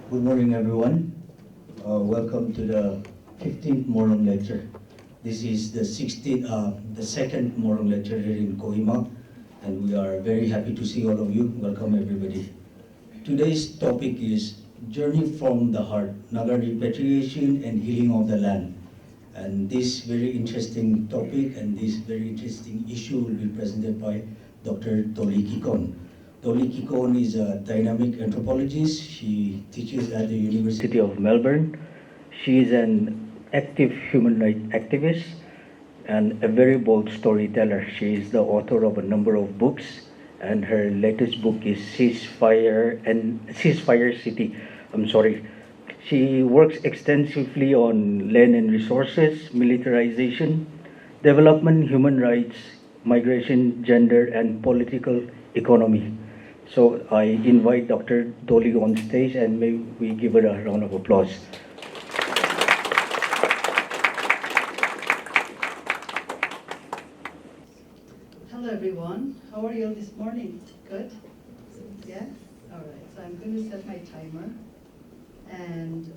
Good morning, everyone. Welcome to the 15th Morung Lecture. This is the second Morung Lecture here in Kohima, and we are very happy to see all of you. Welcome, everybody. Today's topic is Journey from the Heart, Naga Repatriation and Healing of the Land. And this very interesting topic and this very interesting issue will be presented by Dr. Dolly Kikon. Dolly Kikon is a dynamic anthropologist. She teaches at the University of Melbourne. She is an active human rights activist and a very bold storyteller. She is the author of a number of books, and her latest book is Ceasefire City. She works extensively on land and resources, militarization, development, human rights, migration, gender, and political economy. So I invite Dr. Dolly on stage, and may we give her a round of applause. Hello everyone, how are you all this morning? Good? Yeah? Alright, so I'm going to set my timer and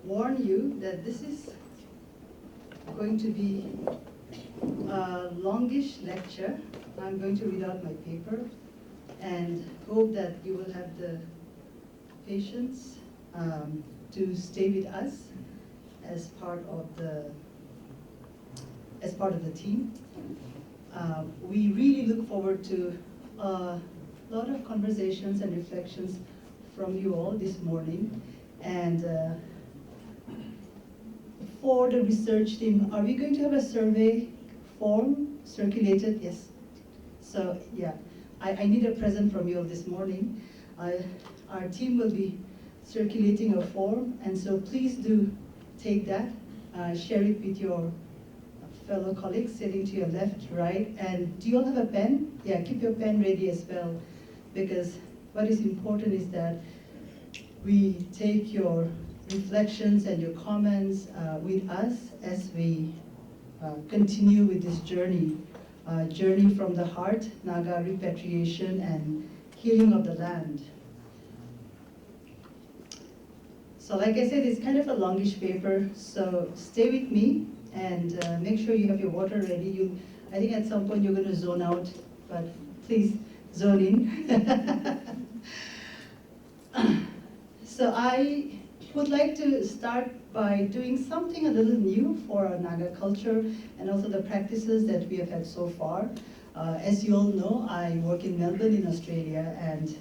warn you that this is going to be a longish lecture. I'm going to read out my paper and hope that you will have the patience to stay with us as part of the team. We really look forward to a lot of conversations and reflections from you all this morning. And for the research team, are we going to have a survey form circulated? Yes. So yeah, I need a present from you all this morning. Our team will be circulating a form, and so please do take that, share it with your fellow colleagues sitting to your left, right, and do you all have a pen? Yeah, keep your pen ready as well, because what is important is that we take your reflections and your comments with us as we continue with this journey from the heart, Naga Repatriation and Healing of the Land. So like I said, it's kind of a longish paper, so stay with me and make sure you have your water ready. I think at some point you're going to zone out, but please zone in. So I would like to start by doing something a little new for our Naga culture and also the practices that we have had so far. As you all know, I work in Melbourne in Australia, and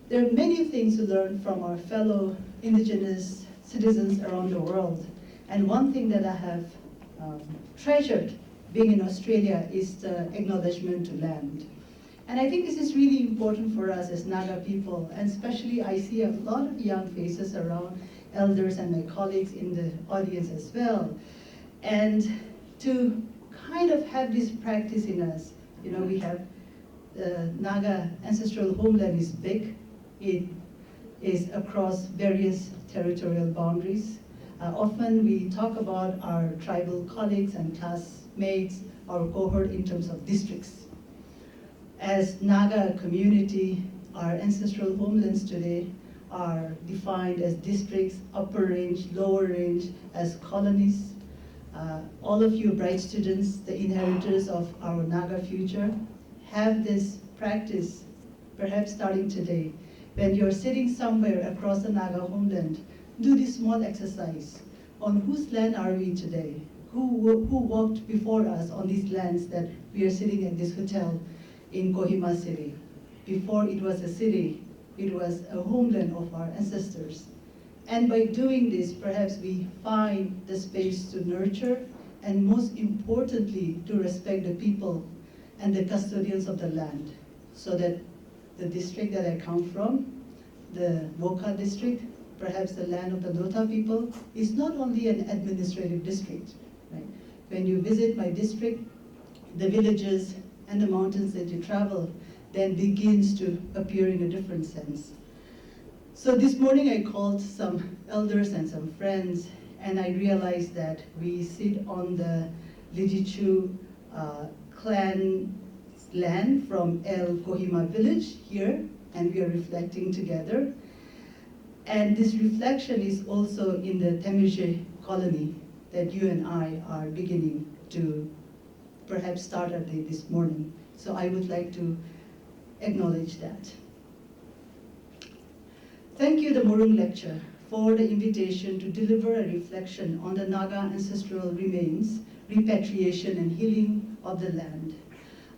there are many things to learn from our fellow Indigenous citizens around the world. And one thing that I have treasured being in Australia is the acknowledgement to land. And I think this is really important for us as Naga people, and especially I see a lot of young faces around, elders and my colleagues in the audience as well. And to kind of have this practice in us, you know, we have the Naga ancestral homeland is big. It is across various territorial boundaries. Often we talk about our tribal colleagues and classmates, our cohort in terms of districts. As Naga community, our ancestral homelands today are defined as districts, upper range, lower range, as colonies. All of you bright students, the inheritors of our Naga future, have this practice, perhaps starting today. When you're sitting somewhere across the Naga homeland, do this small exercise. On whose land are we today? Who walked before us on these lands that we are sitting at this hotel in Kohima city? Before it was a city, it was a homeland of our ancestors. And by doing this, perhaps we find the space to nurture and most importantly, to respect the people and the custodians of the land, so that the district that I come from, the Woka district, perhaps the land of the Lota people, is not only an administrative district. Right? When you visit my district, the villages and the mountains that you travel then begins to appear in a different sense. So this morning I called some elders and some friends, and I realized that we sit on the Lijichu clan land from El Kohima village here, and we are reflecting together. And this reflection is also in the Temirche colony that you and I are beginning to perhaps start our day this morning. So I would like to acknowledge that. Thank you, the Morung Lecture, for the invitation to deliver a reflection on the Naga ancestral remains, repatriation and healing of the land.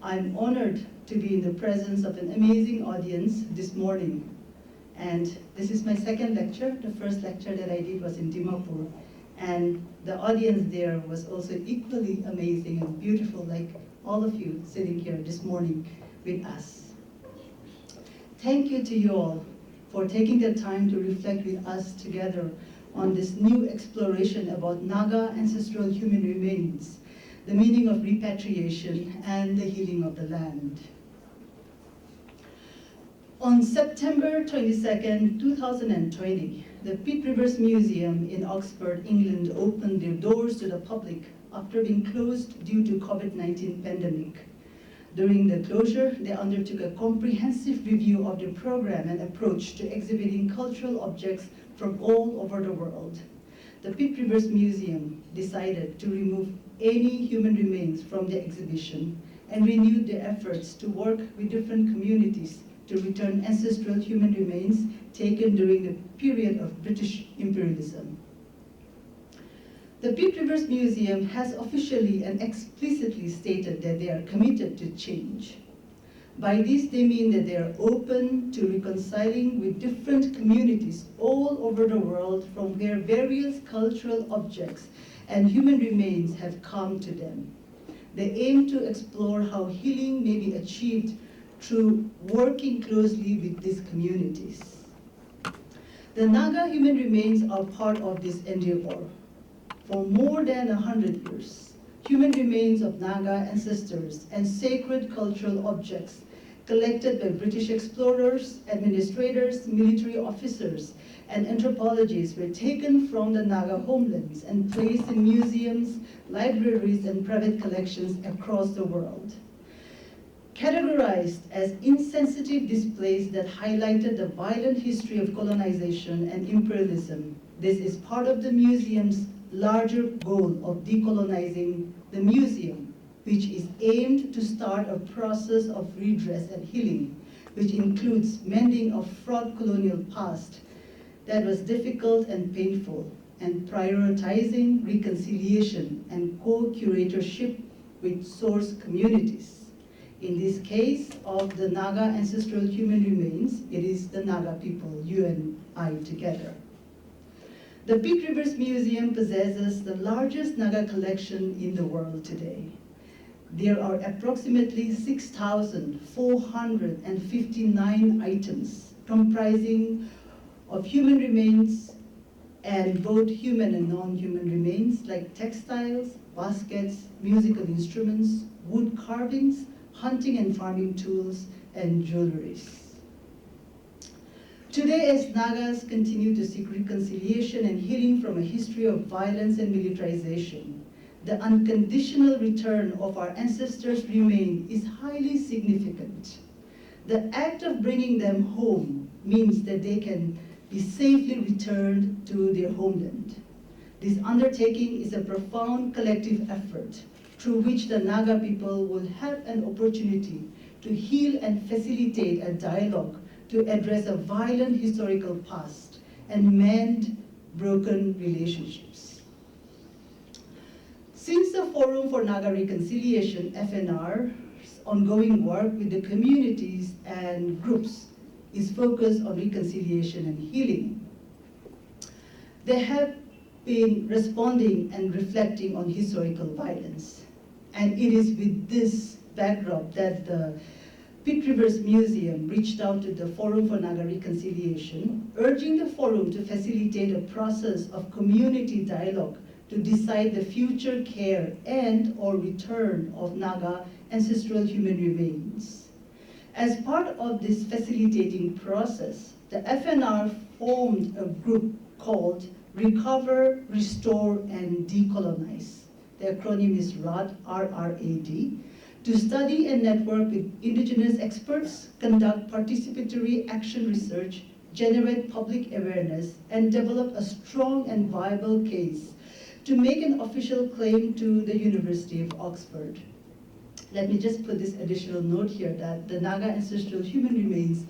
I'm honored to be in the presence of an amazing audience this morning. And this is my second lecture. The first lecture that I did was in Dimapur. And the audience there was also equally amazing and beautiful, like all of you sitting here this morning with us. Thank you to you all for taking the time to reflect with us together on this new exploration about Naga ancestral human remains, the meaning of repatriation and the healing of the land. On September 22nd, 2020, the Pitt Rivers Museum in Oxford, England opened their doors to the public after being closed due to COVID-19 pandemic. During the closure, they undertook a comprehensive review of their program and approach to exhibiting cultural objects from all over the world. The Pitt Rivers Museum decided to remove any human remains from the exhibition and renewed their efforts to work with different communities to return ancestral human remains taken during the period of British imperialism. The Pitt Rivers Museum has officially and explicitly stated that they are committed to change. By this, they mean that they are open to reconciling with different communities all over the world from where various cultural objects and human remains have come to them. They aim to explore how healing may be achieved through working closely with these communities. The Naga human remains are part of this endeavor. For more than 100 years, human remains of Naga ancestors and sacred cultural objects collected by British explorers, administrators, military officers, and anthropologists were taken from the Naga homelands and placed in museums, libraries, and private collections across the world. Categorized as insensitive displays that highlighted the violent history of colonization and imperialism, this is part of the museum's larger goal of decolonizing the museum, which is aimed to start a process of redress and healing, which includes mending of fraught colonial past that was difficult and painful, and prioritizing reconciliation and co-curatorship with source communities. In this case of the Naga ancestral human remains, it is the Naga people, you and I together. The Pitt Rivers Museum possesses the largest Naga collection in the world today. There are approximately 6,459 items comprising of human remains and both human and non-human remains like textiles, baskets, musical instruments, wood carvings, hunting and farming tools, and jewelries. Today, as Nagas continue to seek reconciliation and healing from a history of violence and militarization, the unconditional return of our ancestors' remains is highly significant. The act of bringing them home means that they can be safely returned to their homeland. This undertaking is a profound collective effort through which the Naga people will have an opportunity to heal and facilitate a dialogue to address a violent historical past and mend broken relationships. Since the Forum for Naga Reconciliation, FNR's ongoing work with the communities and groups is focused on reconciliation and healing, they have been responding and reflecting on historical violence. And it is with this backdrop that the Pitt Rivers Museum reached out to the Forum for Naga Reconciliation, urging the forum to facilitate a process of community dialogue to decide the future care and or return of Naga ancestral human remains. As part of this facilitating process, the FNR formed a group called Recover, Restore, and Decolonize. The acronym is RAD, R-R-A-D, to study and network with Indigenous experts, conduct participatory action research, generate public awareness, and develop a strong and viable case to make an official claim to the University of Oxford. Let me just put this additional note here that the Naga ancestral human remains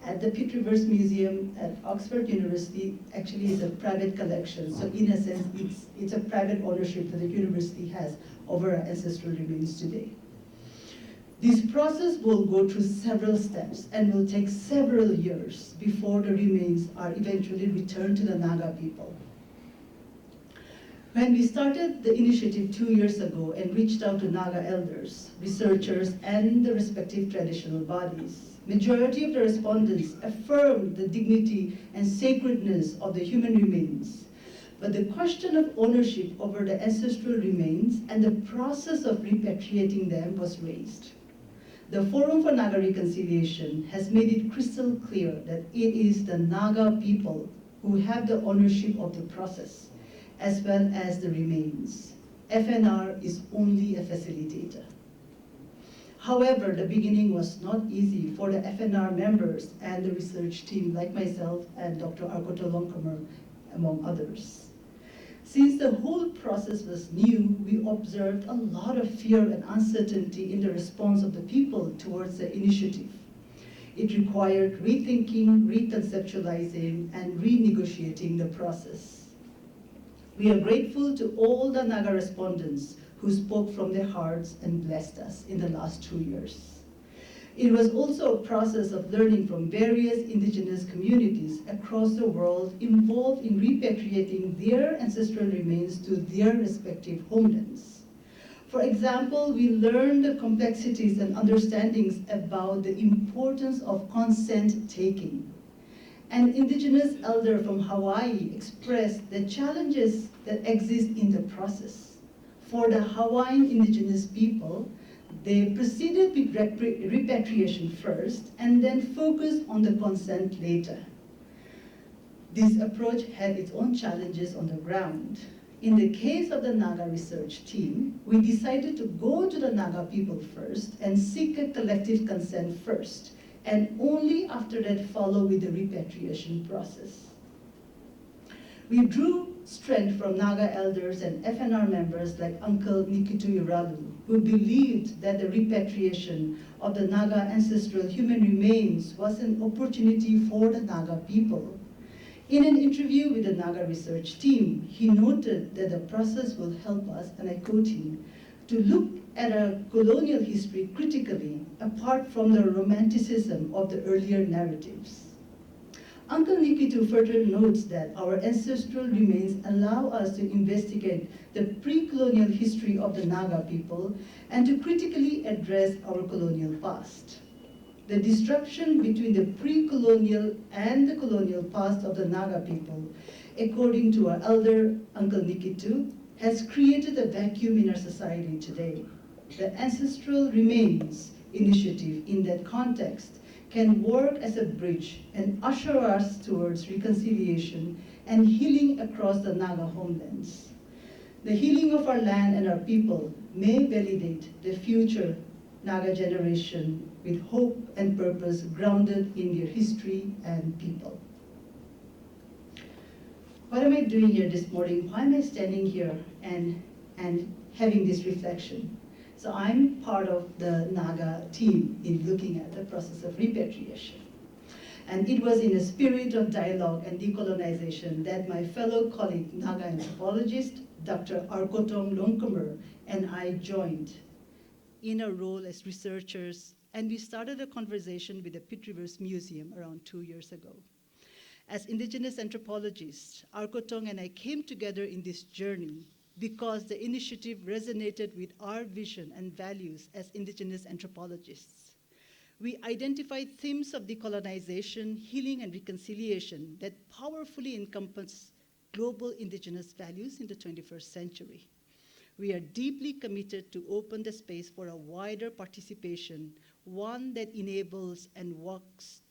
at the Pitt Rivers Museum at Oxford University actually is a private collection. So in a sense, it's a private ownership that the university has over our ancestral remains today. This process will go through several steps and will take several years before the remains are eventually returned to the Naga people. When we started the initiative 2 years ago and reached out to Naga elders, researchers, and the respective traditional bodies, majority of the respondents affirmed the dignity and sacredness of the human remains. But the question of ownership over the ancestral remains and the process of repatriating them was raised. The Forum for Naga Reconciliation has made it crystal clear that it is the Naga people who have the ownership of the process, as well as the remains. FNR is only a facilitator. However, the beginning was not easy for the FNR members and the research team like myself and Dr. Arkoto Longkamer, among others. Since the whole process was new, we observed a lot of fear and uncertainty in the response of the people towards the initiative. It required rethinking, reconceptualizing, and renegotiating the process. We are grateful to all the Naga respondents who spoke from their hearts and blessed us in the last 2 years. It was also a process of learning from various indigenous communities across the world involved in repatriating their ancestral remains to their respective homelands. For example, we learned the complexities and understandings about the importance of consent taking. An indigenous elder from Hawaii expressed the challenges that exist in the process. For the Hawaiian indigenous people, they proceeded with repatriation first and then focused on the consent later. This approach had its own challenges on the ground. In the case of the Naga research team, we decided to go to the Naga people first and seek a collective consent first, and only after that follow with the repatriation process. We drew strength from Naga elders and FNR members like Uncle Nikitu Iralu, who believed that the repatriation of the Naga ancestral human remains was an opportunity for the Naga people. In an interview with the Naga research team, he noted that the process will help us, and I quote him, to look at our colonial history critically, apart from the romanticism of the earlier narratives. Uncle Nikitu further notes that our ancestral remains allow us to investigate the pre-colonial history of the Naga people and to critically address our colonial past. The disruption between the pre-colonial and the colonial past of the Naga people, according to our elder Uncle Nikitu, has created a vacuum in our society today. The Ancestral Remains initiative in that context can work as a bridge and usher us towards reconciliation and healing across the Naga homelands. The healing of our land and our people may validate the future Naga generation with hope and purpose grounded in their history and people. What am I doing here this morning? Why am I standing here and having this reflection? So I'm part of the Naga team in looking at the process of repatriation. And it was in a spirit of dialogue and decolonization that my fellow colleague, Naga Anthropologist, Dr. Arkoto Longkamer, and I joined in a role as researchers, and we started a conversation with the Pitt Rivers Museum around 2 years ago. As Indigenous anthropologists, Arkotong and I came together in this journey because the initiative resonated with our vision and values as Indigenous anthropologists. We identified themes of decolonization, healing, and reconciliation that powerfully encompass global Indigenous values in the 21st century. We are deeply committed to open the space for a wider participation, one that enables and walks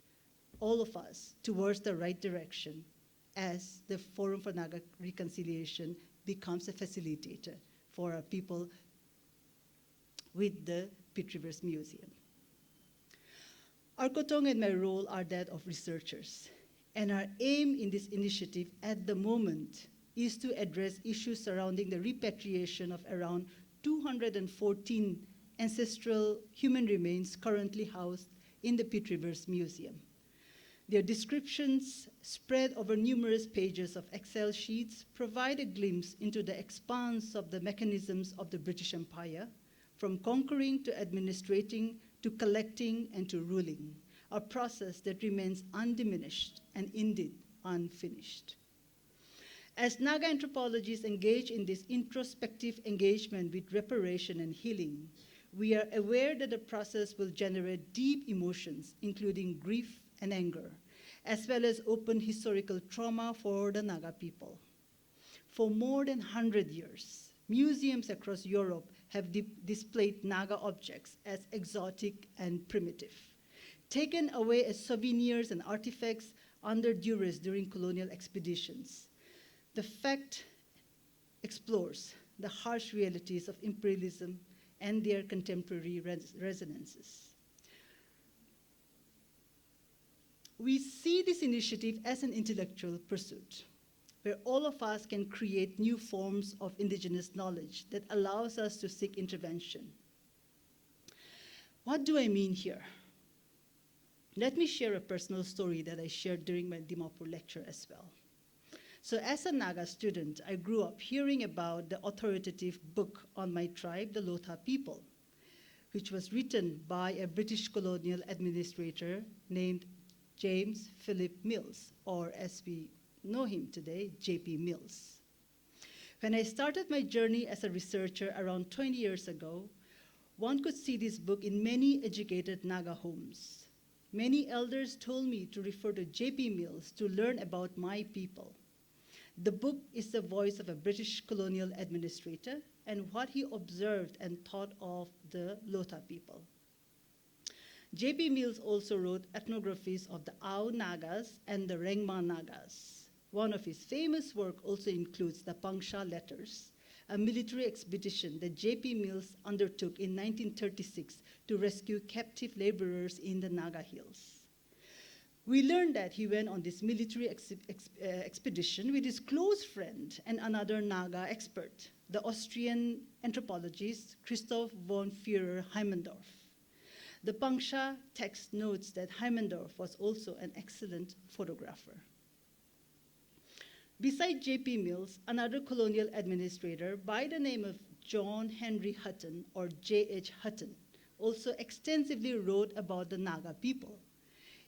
all of us towards the right direction as the Forum for Naga Reconciliation becomes a facilitator for our people with the Pitt Rivers Museum. Arkotong and my role are that of researchers. And our aim in this initiative at the moment is to address issues surrounding the repatriation of around 214 ancestral human remains currently housed in the Pitt Rivers Museum. Their descriptions, spread over numerous pages of Excel sheets, provide a glimpse into the expanse of the mechanisms of the British Empire, from conquering to administrating to collecting and to ruling, a process that remains undiminished and indeed unfinished. As Naga anthropologists engage in this introspective engagement with reparation and healing, we are aware that the process will generate deep emotions, including grief and anger, as well as open historical trauma for the Naga people. For more than 100 years, museums across Europe have displayed Naga objects as exotic and primitive, taken away as souvenirs and artifacts under duress during colonial expeditions. The fact explores the harsh realities of imperialism and their contemporary resonances. We see this initiative as an intellectual pursuit, where all of us can create new forms of indigenous knowledge that allows us to seek intervention. What do I mean here? Let me share a personal story that I shared during my Dimapur lecture as well. So as a Naga student, I grew up hearing about the authoritative book on my tribe, the Lotha people, which was written by a British colonial administrator named James Philip Mills, or as we know him today, J.P. Mills. When I started my journey as a researcher around 20 years ago, one could see this book in many educated Naga homes. Many elders told me to refer to J.P. Mills to learn about my people. The book is the voice of a British colonial administrator and what he observed and thought of the Lotha people. J.P. Mills also wrote ethnographies of the Ao Nagas and the Rengma Nagas. One of his famous work also includes the Pangsha Letters, a military expedition that J.P. Mills undertook in 1936 to rescue captive laborers in the Naga Hills. We learned that he went on this military expedition with his close friend and another Naga expert, the Austrian anthropologist Christoph von Führer-Heimmendorf. The Pangsha text notes that Heimmendorf was also an excellent photographer. Beside J.P. Mills, another colonial administrator by the name of John Henry Hutton, or J.H. Hutton, also extensively wrote about the Naga people.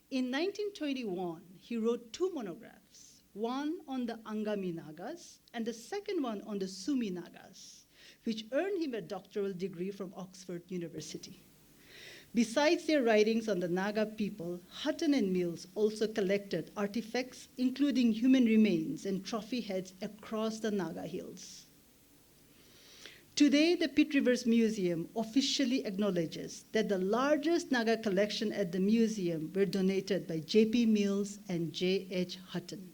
In 1921, he wrote two monographs, one on the Angami Nagas and the second one on the Sumi Nagas, which earned him a doctoral degree from Oxford University. Besides their writings on the Naga people, Hutton and Mills also collected artifacts, including human remains and trophy heads across the Naga Hills. Today, the Pitt Rivers Museum officially acknowledges that the largest Naga collection at the museum were donated by J.P. Mills and J.H. Hutton.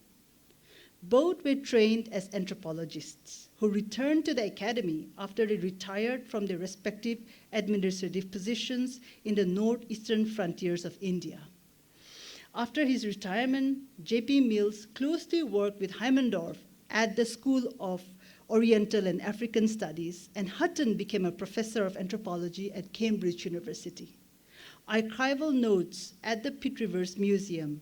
Both were trained as anthropologists who returned to the academy after they retired from their respective administrative positions in the northeastern frontiers of India. After his retirement, J.P. Mills closely worked with Heimmendorf at the School of Oriental and African Studies, and Hutton became a professor of anthropology at Cambridge University. Archival notes at the Pitt Rivers Museum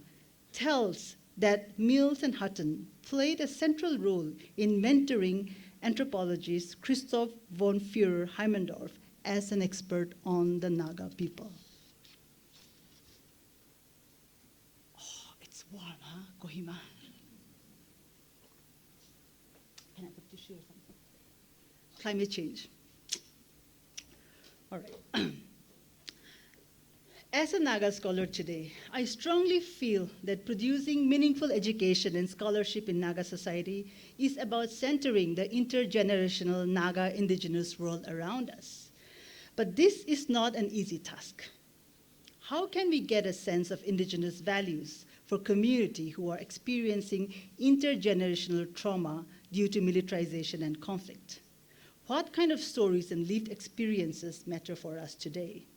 tells that Mills and Hutton played a central role in mentoring anthropologist Christoph von Führer-Heimmendorf as an expert on the Naga people. Oh, it's warm, huh, Kohima? Can I put tissue or something? Climate change. All right. As a Naga scholar today, I strongly feel that producing meaningful education and scholarship in Naga society is about centering the intergenerational Naga indigenous world around us. But this is not an easy task. How can we get a sense of indigenous values for community who are experiencing intergenerational trauma due to militarization and conflict? What kind of stories and lived experiences matter for us today?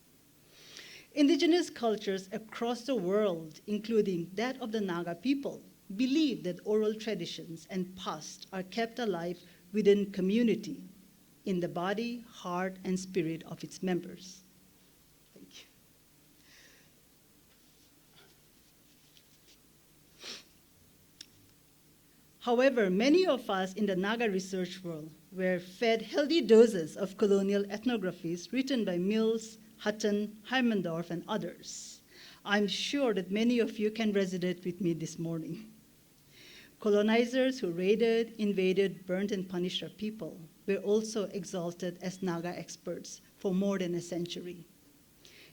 Indigenous cultures across the world, including that of the Naga people, believe that oral traditions and past are kept alive within community, in the body, heart, and spirit of its members. Thank you. However, many of us in the Naga research world were fed healthy doses of colonial ethnographies written by Mills, Hutton, Heimendorf, and others. I'm sure that many of you can resonate with me this morning. Colonizers who raided, invaded, burned, and punished our people were also exalted as Naga experts for more than a century.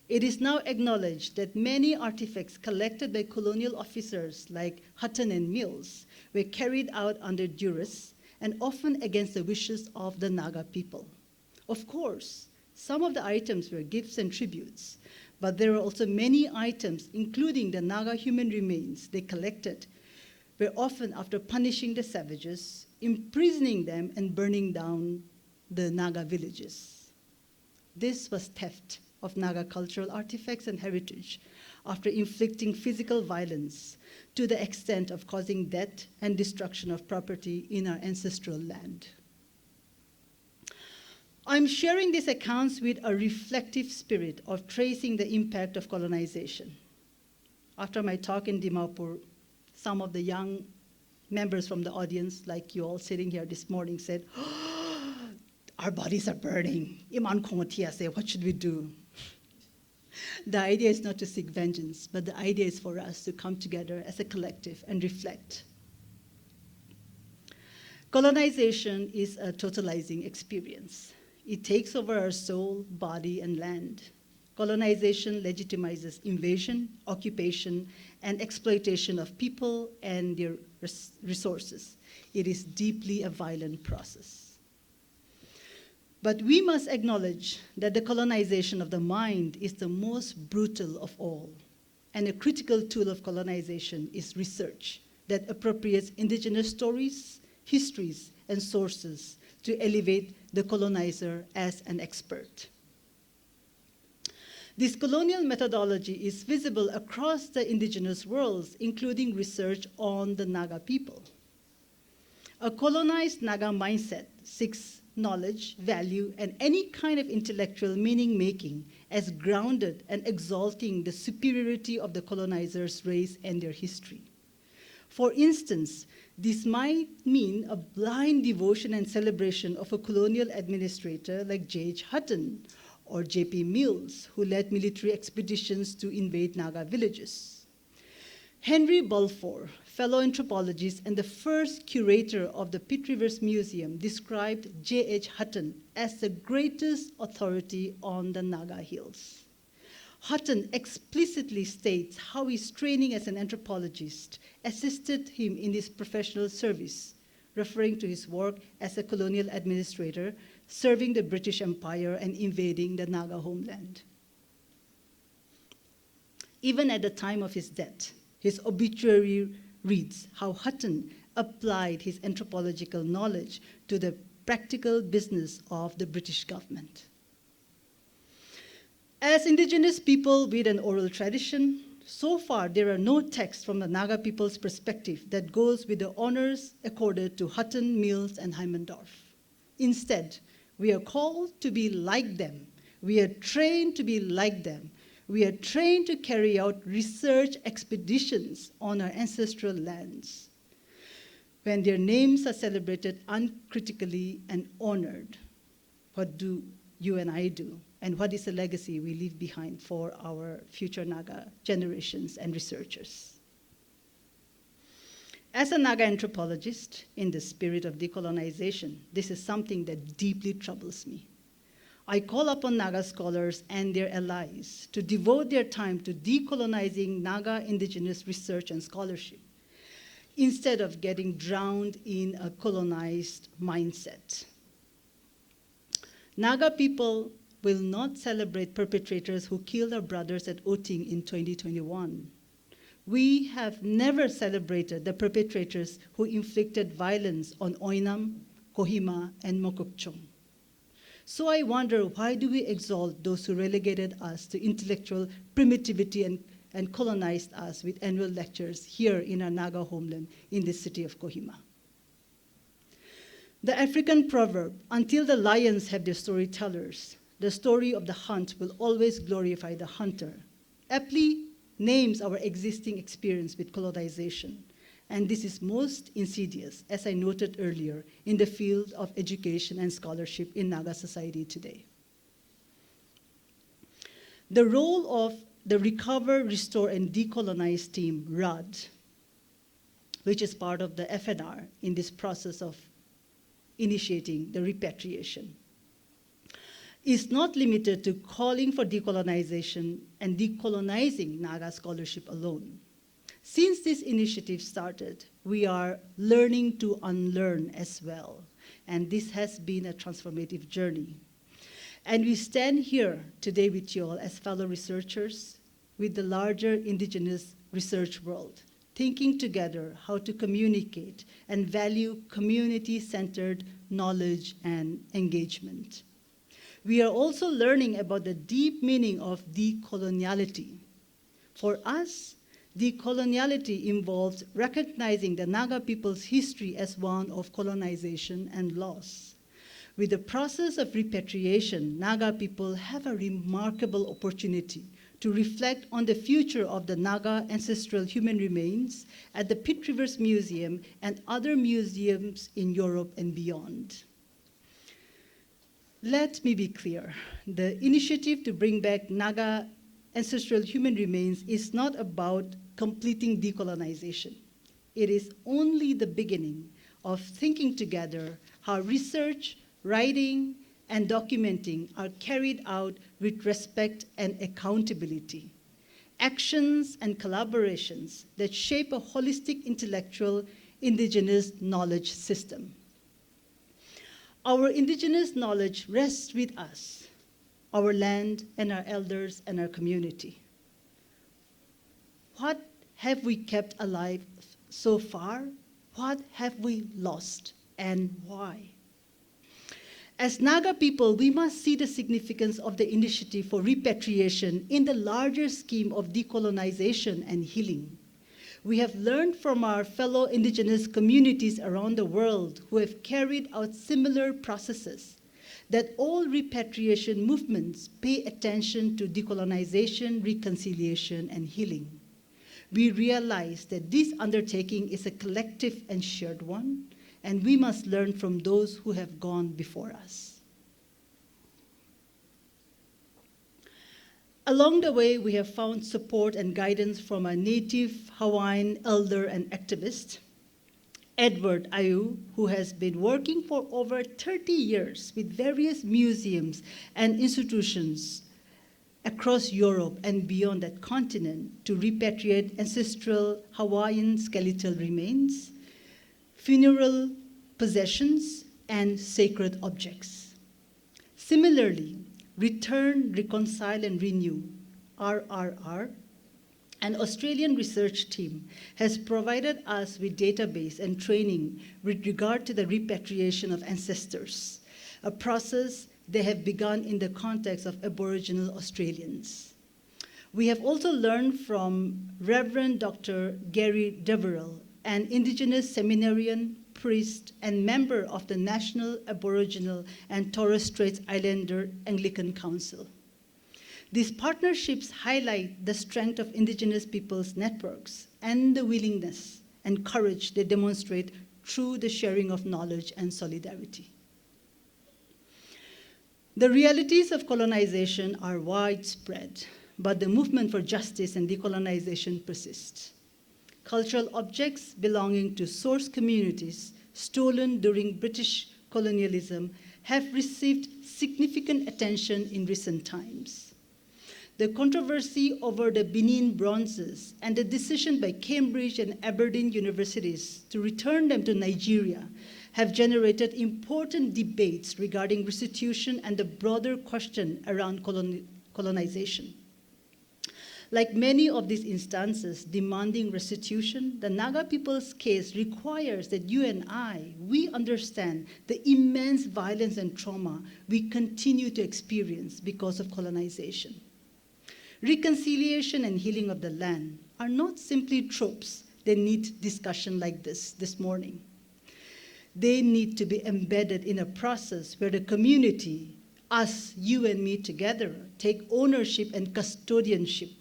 It is now acknowledged that many artifacts collected by colonial officers like Hutton and Mills were carried out under duress and often against the wishes of the Naga people. Of course, some of the items were gifts and tributes, but there were also many items, including the Naga human remains they collected, were often after punishing the savages, imprisoning them, and burning down the Naga villages. This was theft of Naga cultural artifacts and heritage after inflicting physical violence to the extent of causing death and destruction of property in our ancestral land. I'm sharing these accounts with a reflective spirit of tracing the impact of colonization. After my talk in Dimapur, some of the young members from the audience, like you all sitting here this morning, said, "Oh, our bodies are burning. What should we do?" The idea is not to seek vengeance, but the idea is for us to come together as a collective and reflect. Colonization is a totalizing experience. It takes over our soul, body, and land. Colonization legitimizes invasion, occupation, and exploitation of people and their resources. It is deeply a violent process. But we must acknowledge that the colonization of the mind is the most brutal of all. And a critical tool of colonization is research that appropriates indigenous stories, histories, and sources to elevate the colonizer as an expert. This colonial methodology is visible across the indigenous worlds, including research on the Naga people. A colonized Naga mindset seeks knowledge, value, and any kind of intellectual meaning-making as grounded and exalting the superiority of the colonizer's race and their history. For instance, this might mean a blind devotion and celebration of a colonial administrator like J.H. Hutton or J.P. Mills, who led military expeditions to invade Naga villages. Henry Balfour, fellow anthropologist and the first curator of the Pitt Rivers Museum, described J.H. Hutton as the greatest authority on the Naga Hills. Hutton explicitly states how his training as an anthropologist assisted him in his professional service, referring to his work as a colonial administrator, serving the British Empire and invading the Naga homeland. Even at the time of his death, his obituary reads how Hutton applied his anthropological knowledge to the practical business of the British government. As indigenous people with an oral tradition, so far there are no texts from the Naga people's perspective that goes with the honors accorded to Hutton, Mills, and Heimendorf. Instead, we are called to be like them. We are trained to be like them. We are trained to carry out research expeditions on our ancestral lands. When their names are celebrated uncritically and honored, what do you and I do? And what is the legacy we leave behind for our future Naga generations and researchers? As a Naga anthropologist, in the spirit of decolonization, this is something that deeply troubles me. I call upon Naga scholars and their allies to devote their time to decolonizing Naga indigenous research and scholarship, instead of getting drowned in a colonized mindset. Naga people will not celebrate perpetrators who killed our brothers at Oting in 2021. We have never celebrated the perpetrators who inflicted violence on Oinam, Kohima, and Mokokchung. So I wonder, why do we exalt those who relegated us to intellectual primitivity and colonized us with annual lectures here in our Naga homeland in the city of Kohima? The African proverb, until the lions have their storytellers, the story of the hunt will always glorify the hunter, aptly names our existing experience with colonization. And this is most insidious, as I noted earlier, in the field of education and scholarship in Naga society today. The role of the Recover, Restore, and Decolonize team, RUD, which is part of the FNR in this process of initiating the repatriation, is not limited to calling for decolonization and decolonizing Naga scholarship alone. Since this initiative started, we are learning to unlearn as well, and this has been a transformative journey. And we stand here today with you all as fellow researchers with the larger Indigenous research world, thinking together how to communicate and value community-centered knowledge and engagement. We are also learning about the deep meaning of decoloniality. For us, decoloniality involves recognizing the Naga people's history as one of colonization and loss. With the process of repatriation, Naga people have a remarkable opportunity to reflect on the future of the Naga ancestral human remains at the Pitt Rivers Museum and other museums in Europe and beyond. Let me be clear. The initiative to bring back Naga ancestral human remains is not about completing decolonization. It is only the beginning of thinking together how research, writing, and documenting are carried out with respect and accountability. Actions and collaborations that shape a holistic intellectual Indigenous knowledge system. Our Indigenous knowledge rests with us, our land and our elders and our community. What have we kept alive so far? What have we lost, and why? As Naga people, we must see the significance of the initiative for repatriation in the larger scheme of decolonization and healing. We have learned from our fellow Indigenous communities around the world who have carried out similar processes that all repatriation movements pay attention to decolonization, reconciliation, and healing. We realize that this undertaking is a collective and shared one, and we must learn from those who have gone before us. Along the way, we have found support and guidance from a native Hawaiian elder and activist, Edward Ayu, who has been working for over 30 years with various museums and institutions across Europe and beyond that continent to repatriate ancestral Hawaiian skeletal remains, funeral possessions, and sacred objects. Similarly, Return, Reconcile, and Renew, RRR, an Australian research team, has provided us with database and training with regard to the repatriation of ancestors, a process they have begun in the context of Aboriginal Australians. We have also learned from Reverend Dr. Gary Deverell, an Indigenous seminarian, priest, and member of the National Aboriginal and Torres Straits Islander Anglican Council. These partnerships highlight the strength of Indigenous peoples' networks and the willingness and courage they demonstrate through the sharing of knowledge and solidarity. The realities of colonization are widespread, but the movement for justice and decolonization persists. Cultural objects belonging to source communities stolen during British colonialism have received significant attention in recent times. The controversy over the Benin bronzes and the decision by Cambridge and Aberdeen universities to return them to Nigeria have generated important debates regarding restitution and the broader question around colonization. Like many of these instances demanding restitution, the Naga people's case requires that you and we understand the immense violence and trauma we continue to experience because of colonization. Reconciliation and healing of the land are not simply tropes that need discussion like this morning. They need to be embedded in a process where the community, us, you and me together, take ownership and custodianship.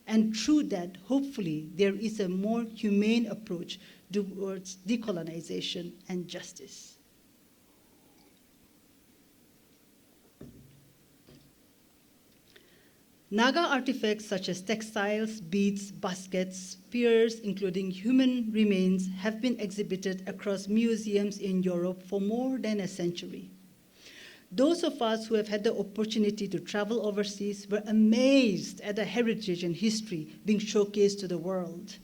And through that, hopefully, there is a more humane approach towards decolonization and justice. Naga artifacts such as textiles, beads, baskets, spears, including human remains, have been exhibited across museums in Europe for more than a century. Those of us who have had the opportunity to travel overseas were amazed at the heritage and history being showcased to the world.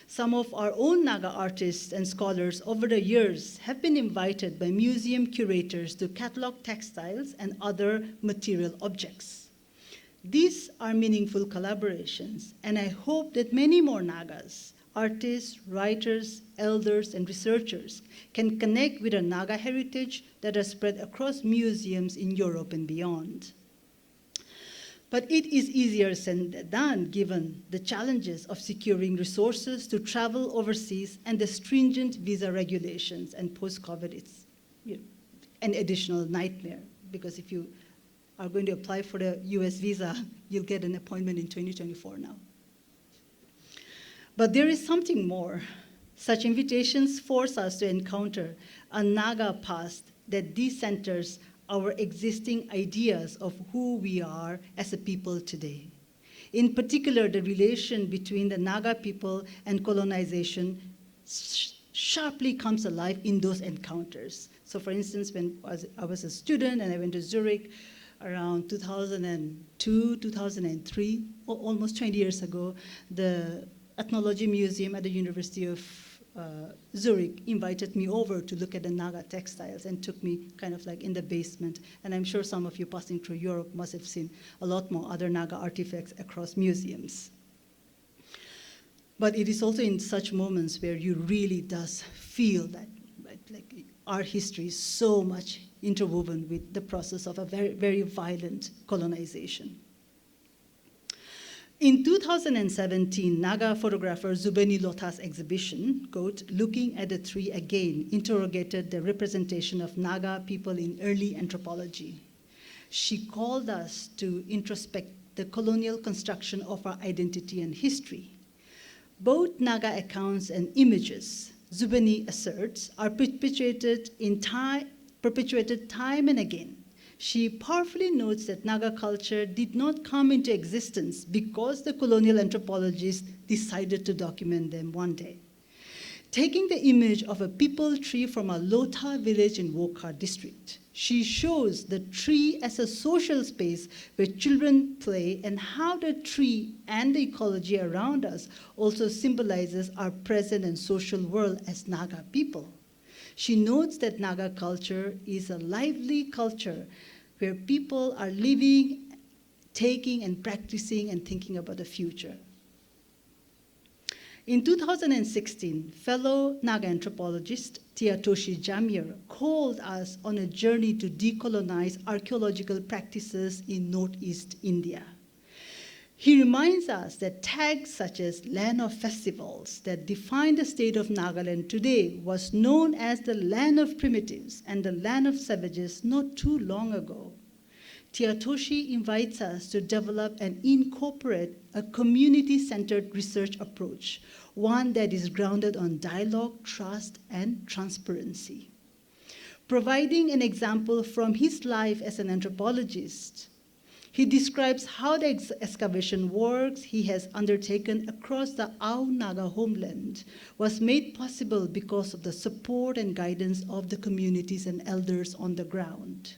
Some of our own Naga artists and scholars over the years have been invited by museum curators to catalog textiles and other material objects. These are meaningful collaborations, and I hope that many more Nagas, artists, writers, elders, and researchers can connect with a Naga heritage that has spread across museums in Europe and beyond. But it is easier said than done given the challenges of securing resources to travel overseas and the stringent visa regulations, and post-COVID it's an additional nightmare, because if you are going to apply for the US visa, you'll get an appointment in 2024 now. But there is something more. Such invitations force us to encounter a Naga past that decenters our existing ideas of who we are as a people today. In particular, the relation between the Naga people and colonization sharply comes alive in those encounters. So for instance, when I was a student and I went to Zurich around 2002, 2003, almost 20 years ago, the Ethnology Museum at the University of Zurich invited me over to look at the Naga textiles and took me kind of like in the basement. And I'm sure some of you passing through Europe must have seen a lot more other Naga artifacts across museums. But it is also in such moments where you really does feel that like our history is so much interwoven with the process of a very, very violent colonization. In 2017, Naga photographer Zubeni Lota's exhibition, quote, "Looking at the Tree Again," interrogated the representation of Naga people in early anthropology. She called us to introspect the colonial construction of our identity and history. Both Naga accounts and images, Zubeni asserts, are perpetuated time and again. She powerfully notes that Naga culture did not come into existence because the colonial anthropologists decided to document them one day. Taking the image of a peepal tree from a Lota village in Wokha district, she shows the tree as a social space where children play and how the tree and the ecology around us also symbolizes our present and social world as Naga people. She notes that Naga culture is a lively culture where people are living, taking, and practicing and thinking about the future. In 2016, fellow Naga anthropologist Tiatoshi Jamir called us on a journey to decolonize archaeological practices in Northeast India. He reminds us that tags such as land of festivals that define the state of Nagaland today was known as the land of primitives and the land of savages not too long ago. Tiatoshi invites us to develop and incorporate a community-centered research approach, one that is grounded on dialogue, trust, and transparency. Providing an example from his life as an anthropologist, he describes how the excavation works he has undertaken across the Ao Naga homeland was made possible because of the support and guidance of the communities and elders on the ground.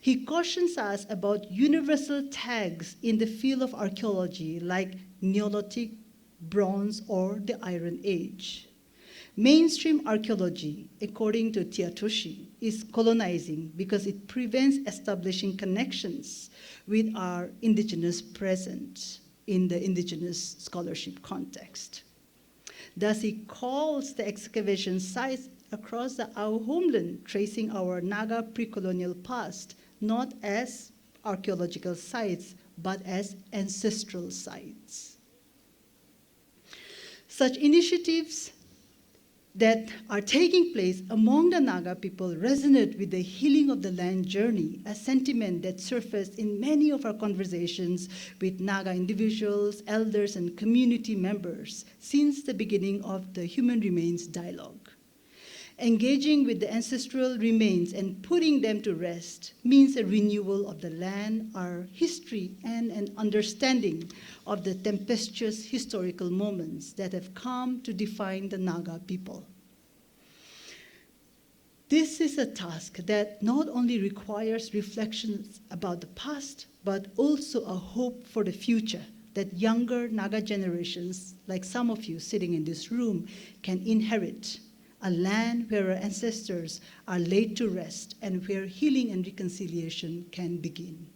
He cautions us about universal tags in the field of archaeology like Neolithic, Bronze, or the Iron Age. Mainstream archaeology, according to Tiatoshi, is colonizing because it prevents establishing connections with our indigenous present. in the Indigenous scholarship context. Thus, he calls the excavation sites across our homeland, tracing our Naga pre-colonial past, not as archaeological sites, but as ancestral sites. Such initiatives that are taking place among the Naga people resonate with the healing of the land journey, a sentiment that surfaced in many of our conversations with Naga individuals, elders, and community members since the beginning of the Human Remains dialogue. Engaging with the ancestral remains and putting them to rest means a renewal of the land, our history, and an understanding of the tempestuous historical moments that have come to define the Naga people. This is a task that not only requires reflections about the past, but also a hope for the future that younger Naga generations, like some of you sitting in this room, can inherit. A land where our ancestors are laid to rest and where healing and reconciliation can begin.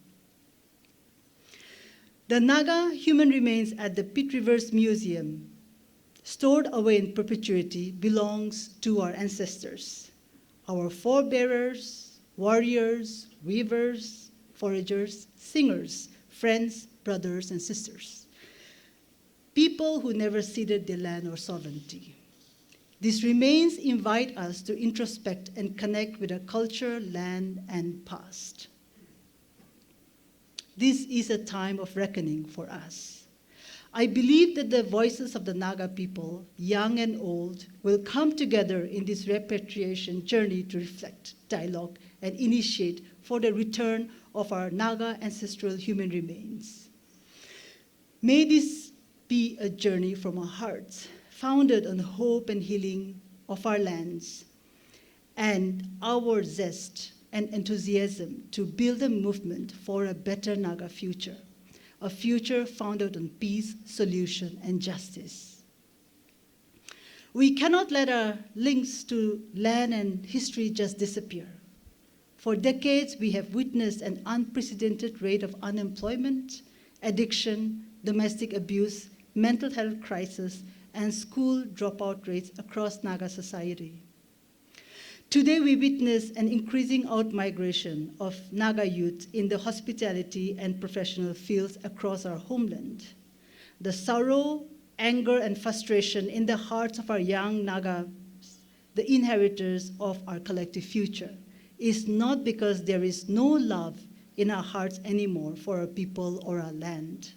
The Naga human remains at the Pit Rivers Museum, stored away in perpetuity, belongs to our ancestors, our forebearers, warriors, weavers, foragers, singers, friends, brothers, and sisters, people who never ceded their land or sovereignty. These remains invite us to introspect and connect with our culture, land, and past. This is a time of reckoning for us. I believe that the voices of the Naga people, young and old, will come together in this repatriation journey to reflect, dialogue, and initiate for the return of our Naga ancestral human remains. May this be a journey from our hearts, founded on hope and healing of our lands, and our zest and enthusiasm to build a movement for a better Naga future, a future founded on peace, solution, and justice. We cannot let our links to land and history just disappear. For decades, we have witnessed an unprecedented rate of unemployment, addiction, domestic abuse, mental health crisis, and school dropout rates across Naga society. Today, we witness an increasing out-migration of Naga youth in the hospitality and professional fields across our homeland. The sorrow, anger, and frustration in the hearts of our young Nagas, the inheritors of our collective future, is not because there is no love in our hearts anymore for our people or our land.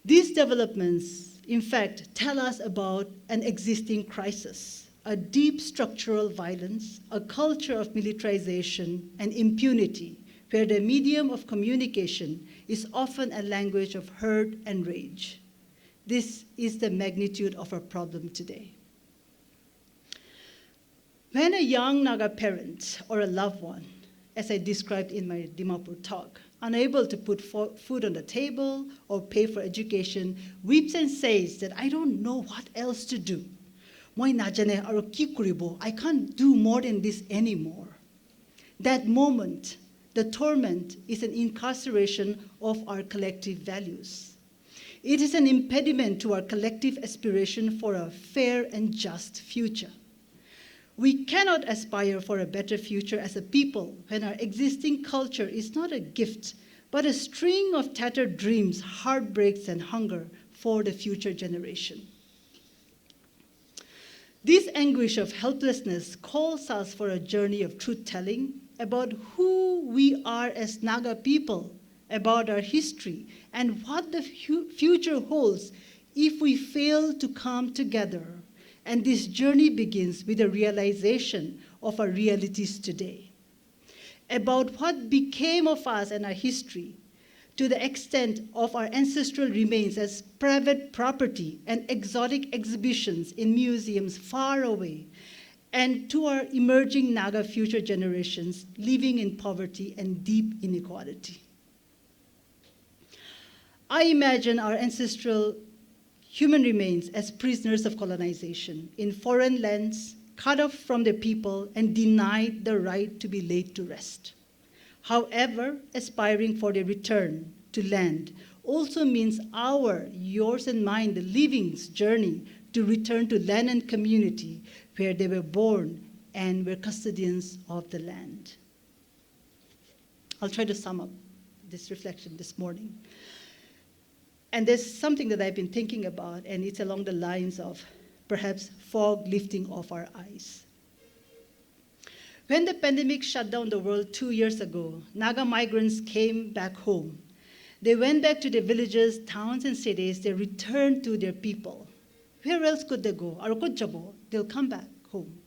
These developments, in fact, tell us about an existing crisis, a deep structural violence, a culture of militarization and impunity, where the medium of communication is often a language of hurt and rage. This is the magnitude of our problem today. When a young Naga parent or a loved one, as I described in my Dimapur talk, unable to put food on the table or pay for education, weeps and says that I don't know what else to do. I can't do more than this anymore. That moment, the torment is an incarceration of our collective values. It is an impediment to our collective aspiration for a fair and just future. We cannot aspire for a better future as a people when our existing culture is not a gift, but a string of tattered dreams, heartbreaks, and hunger for the future generation. This anguish of helplessness calls us for a journey of truth-telling about who we are as Naga people, about our history, and what the future holds if we fail to come together. And this journey begins with a realization of our realities today, about what became of us and our history, to the extent of our ancestral remains as private property and exotic exhibitions in museums far away, and to our emerging Naga future generations living in poverty and deep inequality. I imagine our ancestral human remains as prisoners of colonization in foreign lands, cut off from their people and denied the right to be laid to rest. However, aspiring for their return to land also means yours and mine, the living's journey to return to land and community where they were born and were custodians of the land. I'll try to sum up this reflection this morning. And there's something that I've been thinking about, and it's along the lines of perhaps fog lifting off our eyes. When the pandemic shut down the world 2 years ago, Naga migrants came back home. They went back to their villages, towns, and cities. They returned to their people. Where else could they go? They'll come back home.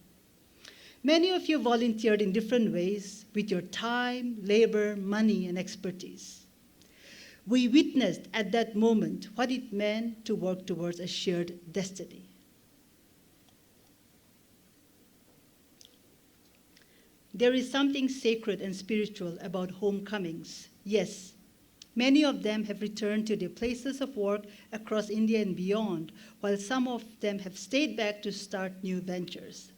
Many of you volunteered in different ways with your time, labor, money, and expertise. We witnessed at that moment what it meant to work towards a shared destiny. There is something sacred and spiritual about homecomings. Yes, many of them have returned to their places of work across India and beyond, while some of them have stayed back to start new ventures.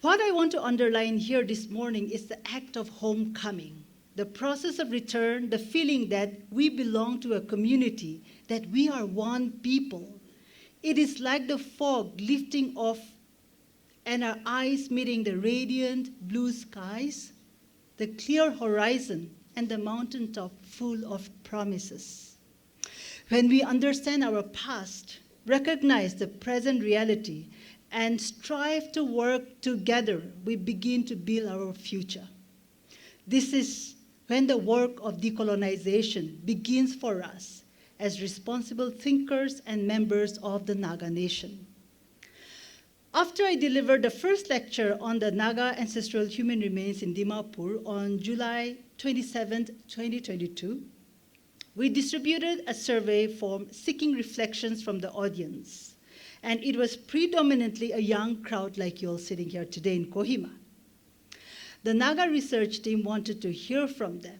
What I want to underline here this morning is the act of homecoming, the process of return, the feeling that we belong to a community, that we are one people. It is like the fog lifting off and our eyes meeting the radiant blue skies, the clear horizon, and the mountaintop full of promises. When we understand our past, recognize the present reality, and strive to work together, we begin to build our future. This is when the work of decolonization begins for us as responsible thinkers and members of the Naga Nation. After I delivered the first lecture on the Naga ancestral human remains in Dimapur on July 27, 2022, we distributed a survey form seeking reflections from the audience. And it was predominantly a young crowd like you all sitting here today in Kohima. The Naga research team wanted to hear from them.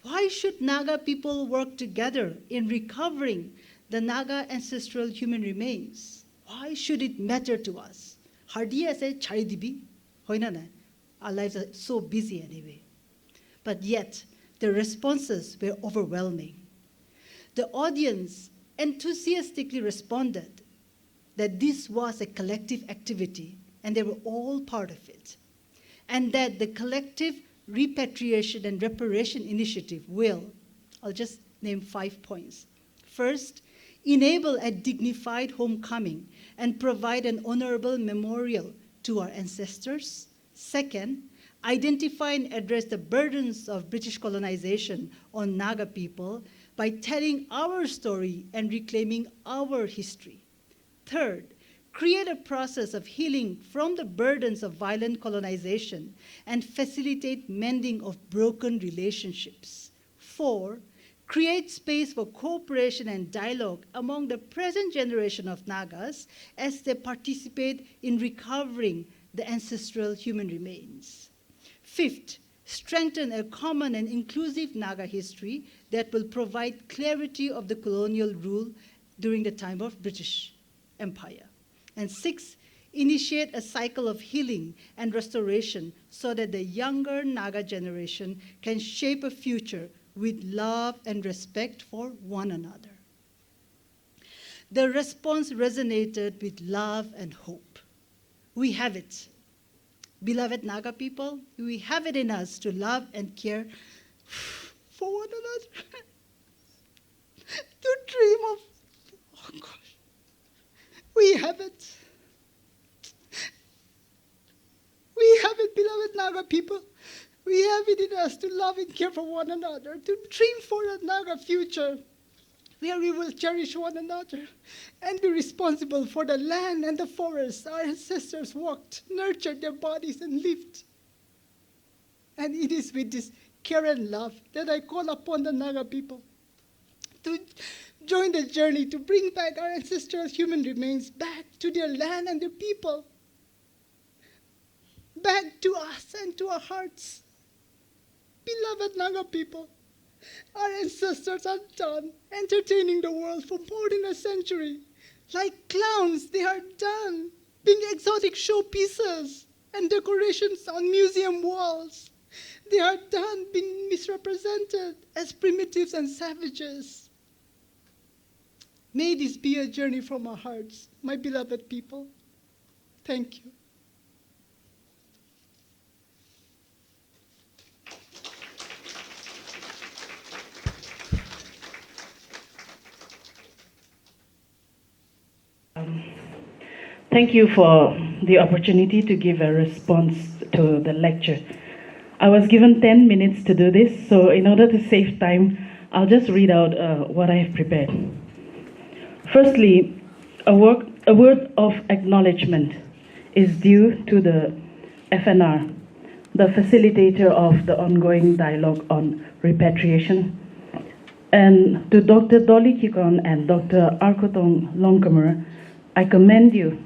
Why should Naga people work together in recovering the Naga ancestral human remains? Why should it matter to us? Hardiya said, "Charidibi, hoina na." Our lives are so busy anyway. But yet, the responses were overwhelming. The audience enthusiastically responded that this was a collective activity and they were all part of it, and that the collective repatriation and reparation initiative will, I'll just name 5 points. First, enable a dignified homecoming and provide an honorable memorial to our ancestors. Second, identify and address the burdens of British colonization on Naga people by telling our story and reclaiming our history. Third, create a process of healing from the burdens of violent colonization and facilitate mending of broken relationships. 4, create space for cooperation and dialogue among the present generation of Nagas as they participate in recovering the ancestral human remains. 5th, strengthen a common and inclusive Naga history that will provide clarity of the colonial rule during the time of British Empire. And 6, initiate a cycle of healing and restoration so that the younger Naga generation can shape a future with love and respect for one another. The response resonated with love and hope. We have it. Beloved Naga people, we have it in us to love and care for one another. To dream of, oh gosh, we have it. We have it, beloved Naga people. We have it in us to love and care for one another, to dream for a Naga future where we will cherish one another and be responsible for the land and the forests our ancestors walked, nurtured their bodies, and lived. And it is with this care and love that I call upon the Naga people to join the journey to bring back our ancestral human remains back to their land and their people, back to us and to our hearts. Beloved Naga people, our ancestors are done entertaining the world for more than a century. Like clowns, they are done being exotic showpieces and decorations on museum walls. They are done being misrepresented as primitives and savages. May this be a journey from our hearts, my beloved people. Thank you. Thank you for the opportunity to give a response to the lecture. I was given 10 minutes to do this, so in order to save time, I'll just read out what I have prepared. Firstly, a word of acknowledgement is due to the FNR, the facilitator of the ongoing dialogue on repatriation, and to Dr. Dolly Kikon and Dr. Arkotong Longkamer, I commend you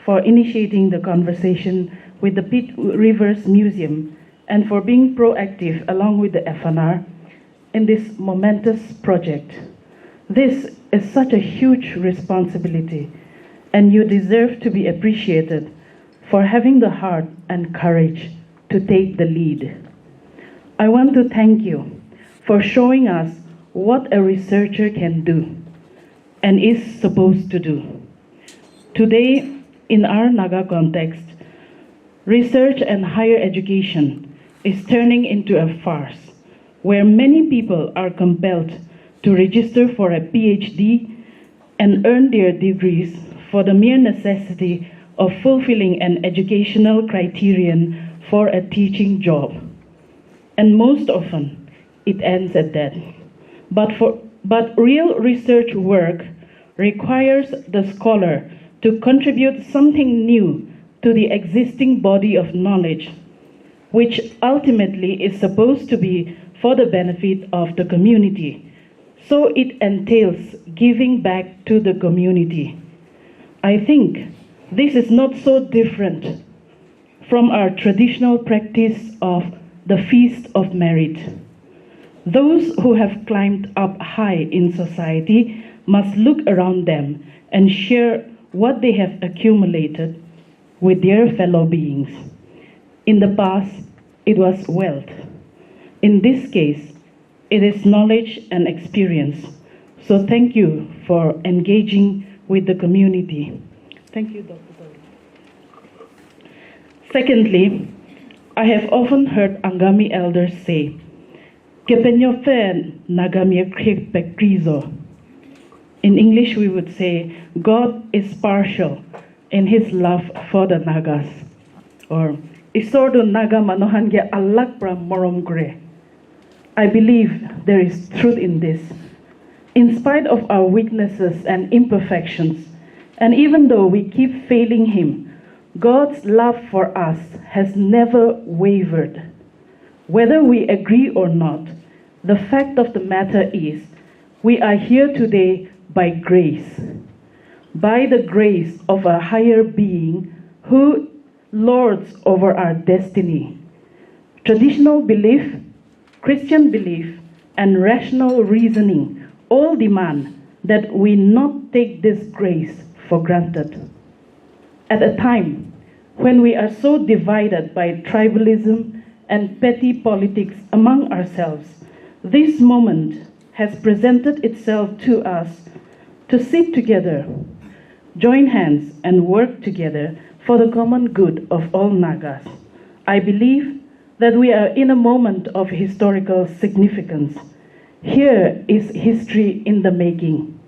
for initiating the conversation with the Pitt Rivers Museum and for being proactive along with the FNR in this momentous project. This is such a huge responsibility, and you deserve to be appreciated for having the heart and courage to take the lead. I want to thank you for showing us what a researcher can do and is supposed to do. Today, in our Naga context, research and higher education is turning into a farce where many people are compelled to register for a PhD and earn their degrees for the mere necessity of fulfilling an educational criterion for a teaching job. And most often, it ends at that. But real research work requires the scholar to contribute something new to the existing body of knowledge, which ultimately is supposed to be for the benefit of the community. So it entails giving back to the community. I think this is not so different from our traditional practice of the Feast of Merit. Those who have climbed up high in society must look around them and share what they have accumulated with their fellow beings. In the past, it was wealth. In this case, it is knowledge and experience. So thank you for engaging with the community. Thank you, Dr. Dolly. Secondly, I have often heard Angami elders say, "Kepenyofen nagamir krek pekrizo." In English, we would say, God is partial in his love for the Nagas. Or, Isordo Naga manohange alak pra morom gre. I believe there is truth in this. In spite of our weaknesses and imperfections, and even though we keep failing him, God's love for us has never wavered. Whether we agree or not, the fact of the matter is, we are here today by grace, by the grace of a higher being who lords over our destiny. Traditional belief, Christian belief, and rational reasoning all demand that we not take this grace for granted. At a time when we are so divided by tribalism and petty politics among ourselves, this moment has presented itself to us to sit together, join hands, and work together for the common good of all Nagas. I believe that we are in a moment of historical significance. Here is history in the making.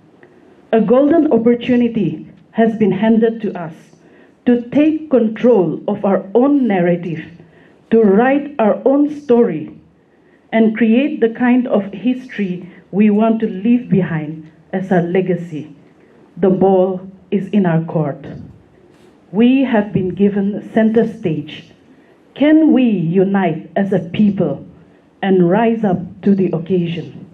A golden opportunity has been handed to us to take control of our own narrative, to write our own story, and create the kind of history we want to leave behind as our legacy. The ball is in our court. We have been given center stage. Can we unite as a people and rise up to the occasion?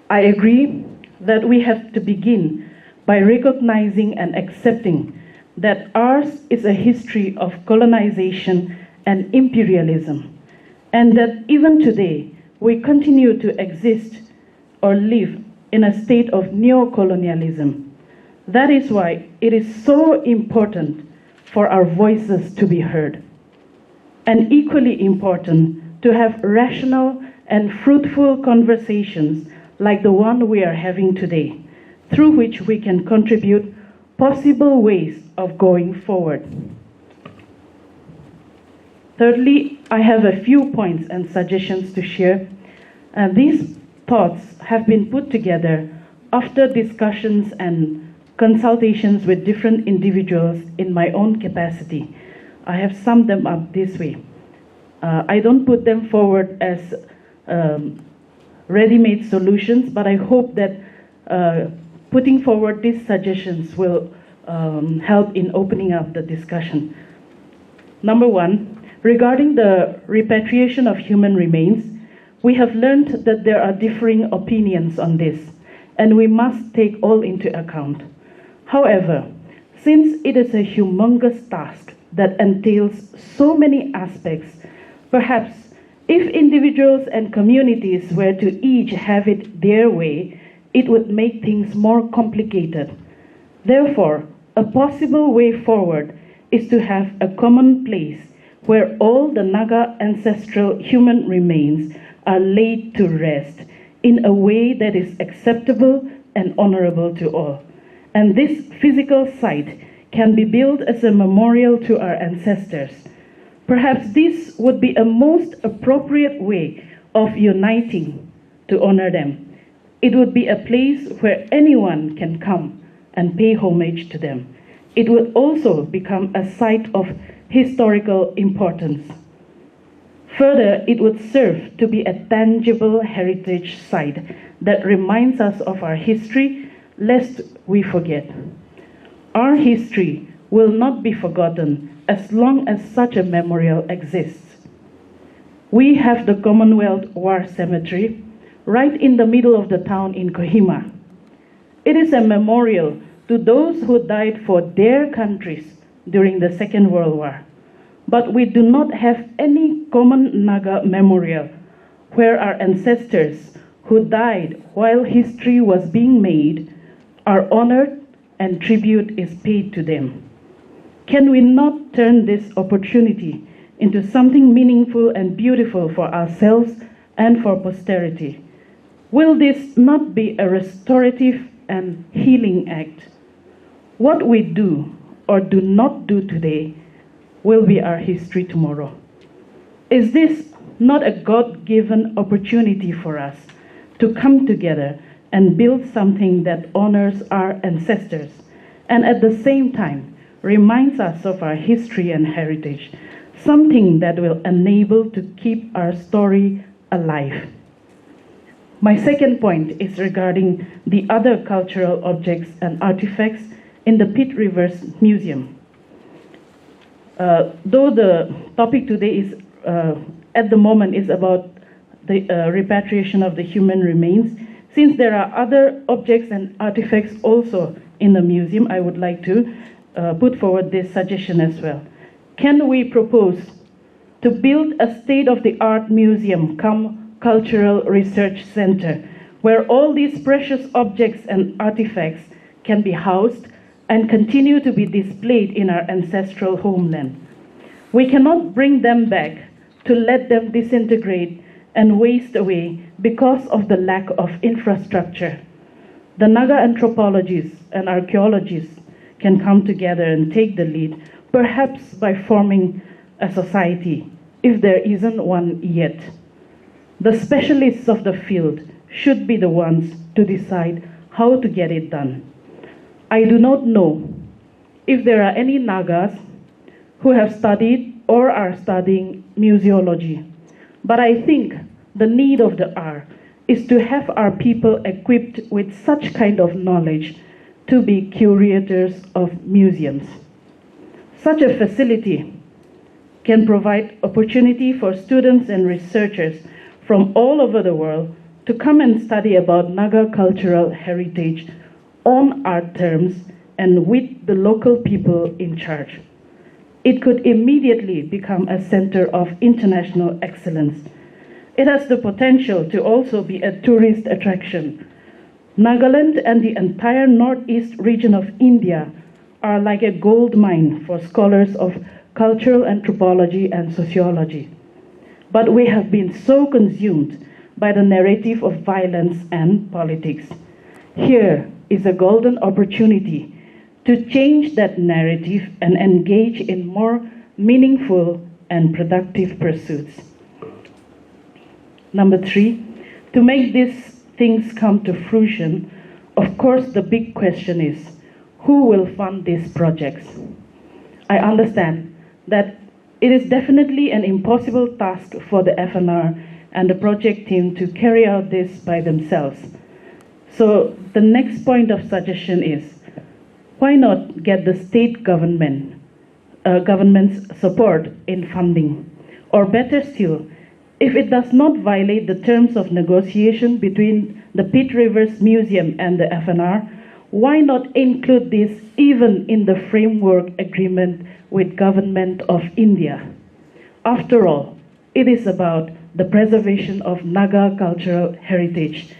I agree that we have to begin by recognizing and accepting that ours is a history of colonization and imperialism, and that even today we continue to exist or live in a state of neocolonialism. That is why it is so important for our voices to be heard, and equally important to have rational and fruitful conversations like the one we are having today, through which we can contribute possible ways of going forward. Thirdly, I have a few points and suggestions to share. These thoughts have been put together after discussions and consultations with different individuals in my own capacity. I have summed them up this way. I don't put them forward as ready-made solutions, but I hope that putting forward these suggestions will help in opening up the discussion. Number one, regarding the repatriation of human remains, we have learned that there are differing opinions on this, and we must take all into account. However, since it is a humongous task that entails so many aspects, perhaps if individuals and communities were to each have it their way, it would make things more complicated. Therefore, a possible way forward is to have a common place where all the Naga ancestral human remains are laid to rest in a way that is acceptable and honorable to all. And this physical site can be built as a memorial to our ancestors. Perhaps this would be a most appropriate way of uniting to honor them. It would be a place where anyone can come and pay homage to them. It would also become a site of historical importance. Further, it would serve to be a tangible heritage site that reminds us of our history, lest we forget. Our history will not be forgotten as long as such a memorial exists. We have the Commonwealth War Cemetery right in the middle of the town in Kohima. It is a memorial to those who died for their countries during the Second World War. But we do not have any common Naga memorial where our ancestors who died while history was being made are honored and tribute is paid to them. Can we not turn this opportunity into something meaningful and beautiful for ourselves and for posterity? Will this not be a restorative and healing act? What we do or do not do today will be our history tomorrow. Is this not a God-given opportunity for us to come together and build something that honors our ancestors and at the same time reminds us of our history and heritage, something that will enable to keep our story alive? My second point is regarding the other cultural objects and artifacts in the Pitt Rivers Museum. Though the topic today is, at the moment, is about the repatriation of the human remains, since there are other objects and artifacts also in the museum, I would like to put forward this suggestion as well. Can we propose to build a state-of-the-art museum come cultural research center where all these precious objects and artifacts can be housed and continue to be displayed in our ancestral homeland? We cannot bring them back to let them disintegrate and waste away because of the lack of infrastructure. The Naga anthropologists and archaeologists can come together and take the lead, perhaps by forming a society, if there isn't one yet. The specialists of the field should be the ones to decide how to get it done. I do not know if there are any Nagas who have studied or are studying museology, but I think the need of the hour is to have our people equipped with such kind of knowledge to be curators of museums. Such a facility can provide opportunity for students and researchers from all over the world to come and study about Naga cultural heritage on our terms and with the local people in charge. It could immediately become a center of international excellence. It has the potential to also be a tourist attraction. Nagaland and the entire northeast region of India are like a gold mine for scholars of cultural anthropology and sociology. but we have been so consumed by the narrative of violence and politics. Here is a golden opportunity to change that narrative and engage in more meaningful and productive pursuits. Number 3, to make these things come to fruition, of course, the big question is, who will fund these projects? I understand that it is definitely an impossible task for the FNR and the project team to carry out this by themselves. So the next point of suggestion is, why not get the state government's support in funding? Or better still, if it does not violate the terms of negotiation between the Pitt Rivers Museum and the FNR, why not include this even in the framework agreement with Government of India? After all, it is about the preservation of Naga cultural heritage.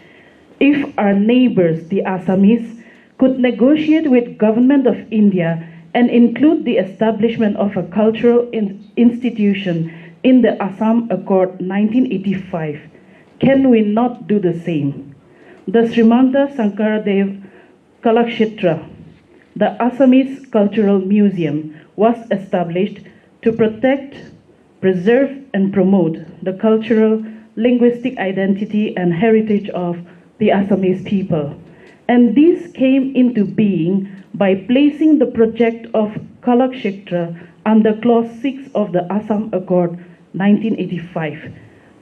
If our neighbors, the Assamese, could negotiate with Government of India and include the establishment of a cultural institution in the Assam Accord 1985, can we not do the same? The Srimanta Sankaradev Kalakshetra, the Assamese Cultural Museum, was established to protect, preserve, and promote the cultural, linguistic identity and heritage of the Assamese people. And this came into being by placing the project of Kalakshetra under Clause 6 of the Assam Accord 1985,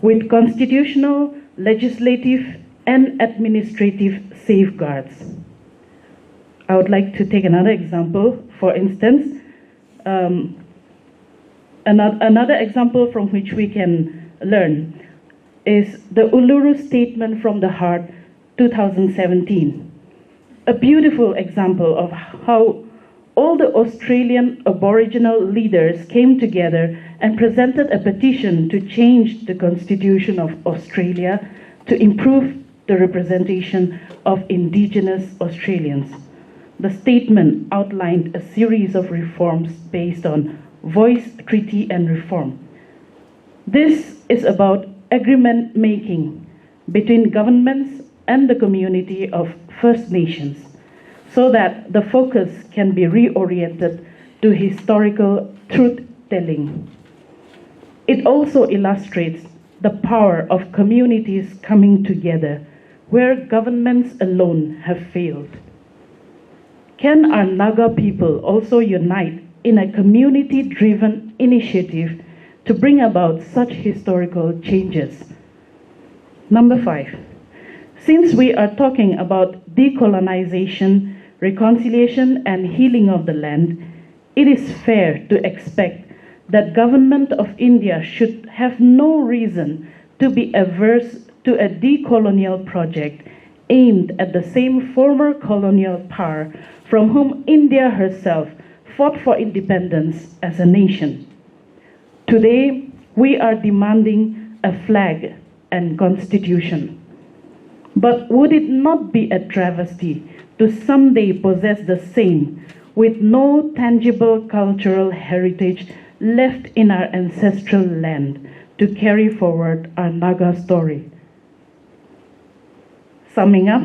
with constitutional, legislative, and administrative safeguards. I would like to take another example. For instance, another example from which we can learn is the Uluru Statement from the Heart 2017. A beautiful example of how all the Australian Aboriginal leaders came together and presented a petition to change the Constitution of Australia to improve the representation of Indigenous Australians. The statement outlined a series of reforms based on voice, treaty, and reform. This is about agreement making between governments and the community of First Nations, so that the focus can be reoriented to historical truth-telling. It also illustrates the power of communities coming together where governments alone have failed. Can our Naga people also unite in a community-driven initiative to bring about such historical changes? Number 5. Since we are talking about decolonization, reconciliation, and healing of the land, it is fair to expect that Government of India should have no reason to be averse to a decolonial project aimed at the same former colonial power from whom India herself fought for independence as a nation. Today, we are demanding a flag and constitution. But would it not be a travesty to someday possess the same with no tangible cultural heritage left in our ancestral land to carry forward our Naga story? Summing up,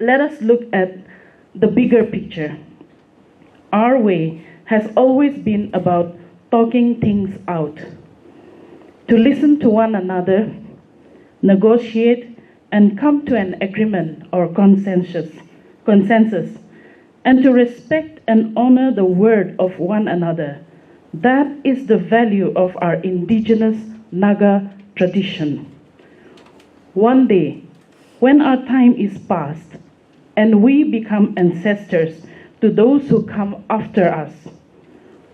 let us look at the bigger picture. Our way has always been about talking things out, to listen to one another, negotiate, and come to an agreement or consensus, and to respect and honor the word of one another. That is the value of our indigenous Naga tradition. One day, when our time is past and we become ancestors to those who come after us,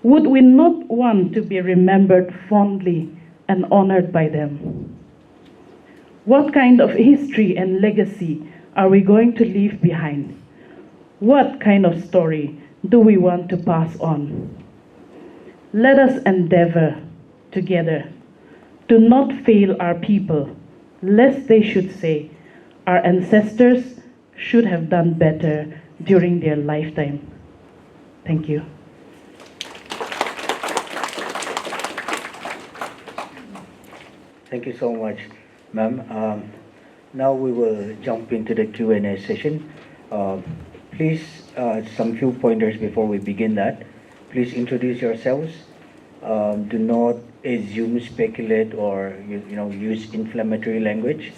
would we not want to be remembered fondly and honored by them? What kind of history and legacy are we going to leave behind? What kind of story do we want to pass on? Let us endeavor together to not fail our people, lest they should say, our ancestors should have done better during their lifetime. Thank you. Thank you so much, ma'am. Now we will jump into the Q&A session. Please, some few pointers before we begin that. Please introduce yourselves. Do not assume, speculate, or use inflammatory language.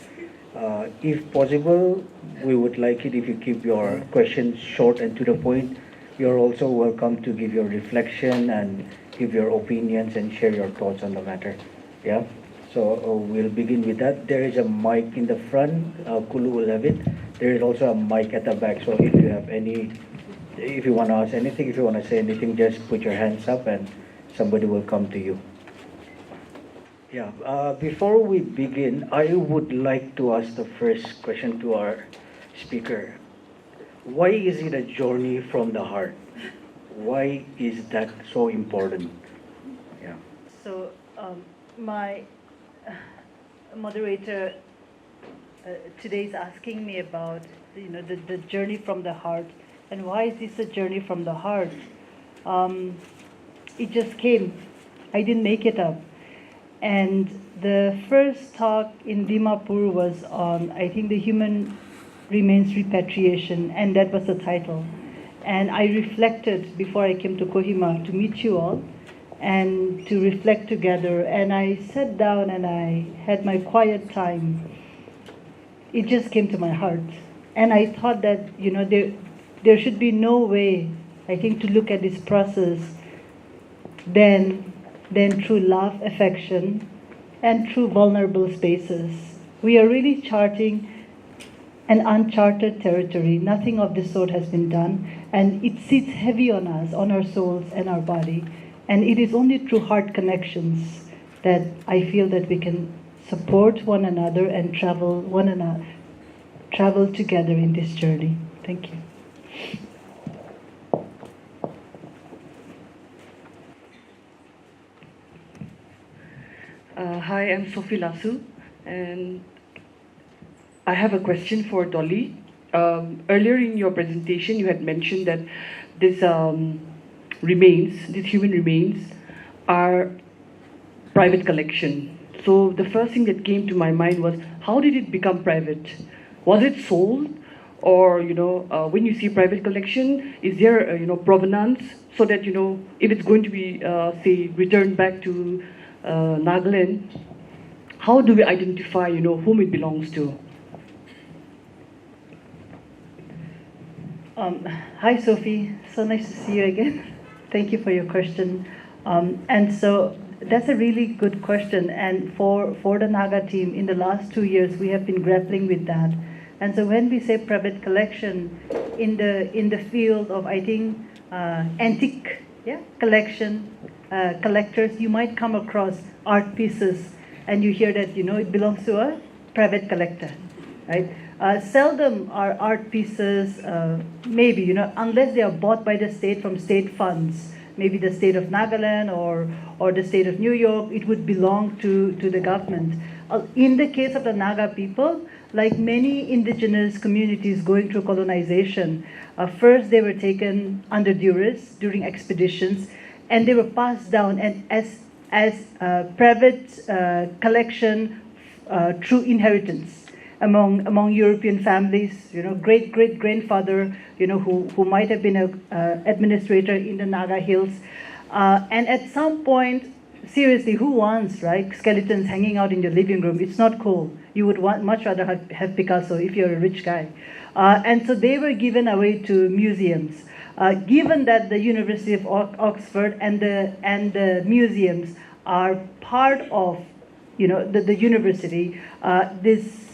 If possible, we would like it if you keep your questions short and to the point. You're also welcome to give your reflection and give your opinions and share your thoughts on the matter. Yeah. So we'll begin with that. There is a mic in the front. Kulu will have it. There is also a mic at the back. So if you have if you want to ask anything, if you want to say anything, just put your hands up and somebody will come to you. Yeah. Before we begin, I would like to ask the first question to our speaker. Why is it a journey from the heart? Why is that so important? Yeah. So my moderator today is asking me about the journey from the heart, and why is this a journey from the heart? It just came. I didn't make it up. And the first talk in Dimapur was on, I think, the human remains repatriation, and that was the title. And I reflected before I came to Kohima to meet you all and to reflect together. And I sat down and I had my quiet time. It just came to my heart. And I thought that, there should be no way, I think, to look at this process than through love, affection, and through vulnerable spaces. We are really charting an uncharted territory. Nothing of this sort has been done, and it sits heavy on us, on our souls and our body. And it is only through heart connections that I feel that we can support one another and travel together in this journey. Thank you. Hi, I'm Sophie Lasu, and I have a question for Dolly. Earlier in your presentation, you had mentioned that these human remains, are private collection. So the first thing that came to my mind was, how did it become private? Was it sold? Or, when you see private collection, is there, provenance so that, if it's going to be, say, returned back to Nagaland, how do we identify, whom it belongs to? Hi, Sophie. So nice to see you again. Thank you for your question. And so that's a really good question. And for the Naga team, in the last 2 years, we have been grappling with that. And so when we say private collection, in the field of, I think, antique collection, collectors, you might come across art pieces and you hear that, it belongs to a private collector, right? Seldom are art pieces, maybe, unless they are bought by the state from state funds, maybe the state of Nagaland or the state of New York, it would belong to the government. In the case of the Naga people, like many indigenous communities going through colonization, first they were taken under duress during expeditions, and they were passed down and as private collection through inheritance among European families. Great grandfather, who might have been an administrator in the Naga Hills, and at some point, seriously, who wants, right, skeletons hanging out in your living room? It's not cool. You would much rather have Picasso if you're a rich guy. And so they were given away to museums. Given that the University of Oxford and the museums are part of, the university, these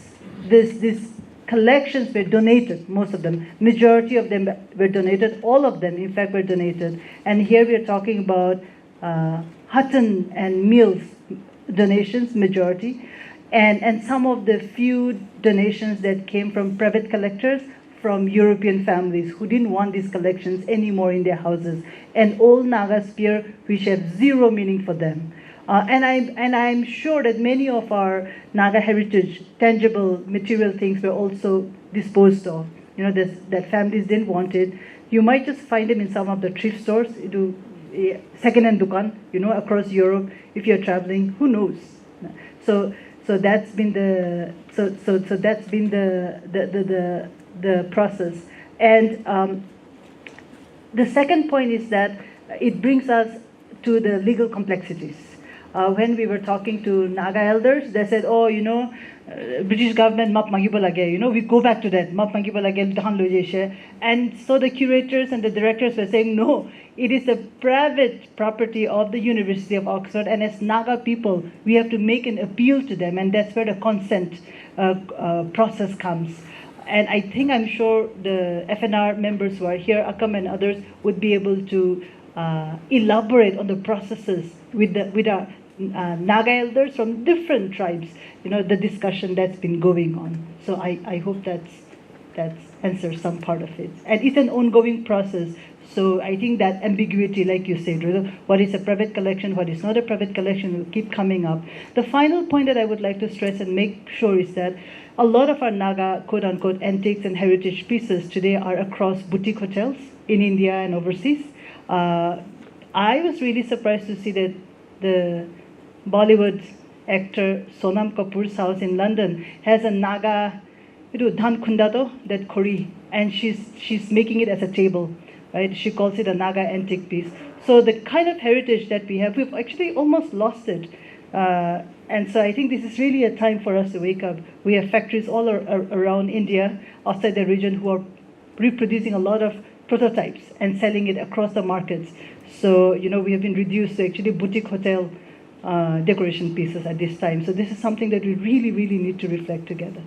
collections were donated, most of them. Majority of them were donated. All of them, in fact, were donated. And here we are talking about Hutton and Mills donations, majority, and some of the few donations that came from private collectors from European families who didn't want these collections anymore in their houses, and old Naga spear which have zero meaning for them. And I'm sure that many of our Naga heritage, tangible material things were also disposed of. That families didn't want it. You might just find them in some of the thrift stores, second-hand dukan, across Europe. If you're traveling, who knows? So that's been the the process. And the second point is that it brings us to the legal complexities. When we were talking to Naga elders, they said, oh, British government map mangiba lage, we go back to that, map mangiba lage. And so the curators and the directors were saying, no, it is the private property of the University of Oxford, and as Naga people, we have to make an appeal to them, and that's where the consent process comes. And I'm sure the FNR members who are here, Akam and others, would be able to elaborate on the processes with our Naga elders from different tribes, the discussion that's been going on. So I hope that answers some part of it. And it's an ongoing process. So I think that ambiguity, like you said, what is a private collection, what is not a private collection, will keep coming up. The final point that I would like to stress and make sure is that a lot of our Naga, quote-unquote, antiques and heritage pieces today are across boutique hotels in India and overseas. I was really surprised to see that the Bollywood actor Sonam Kapoor's house in London has a Naga, dhan kundato, that kori, and she's making it as a table, right? She calls it a Naga antique piece. So the kind of heritage that we have, we've actually almost lost it. And so I think this is really a time for us to wake up. We have factories all around India, outside the region, who are reproducing a lot of prototypes and selling it across the markets. So, we have been reduced to actually boutique hotel decoration pieces at this time. So this is something that we really, really need to reflect together.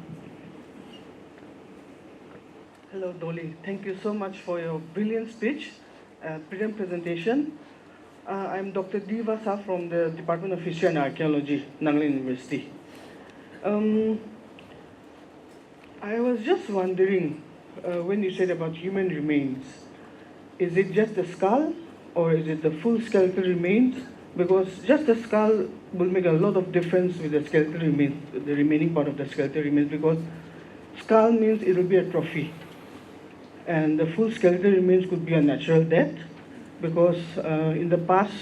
Hello, Dolly. Thank you so much for your brilliant speech, brilliant presentation. I'm Dr. Divasa from the Department of History and Archaeology, Nagaland University. I was just wondering, when you said about human remains, is it just the skull or is it the full skeletal remains? Because just the skull will make a lot of difference with the skeletal remains, the remaining part of the skeletal remains, because skull means it will be a trophy. And the full skeletal remains could be a natural death, because in the past,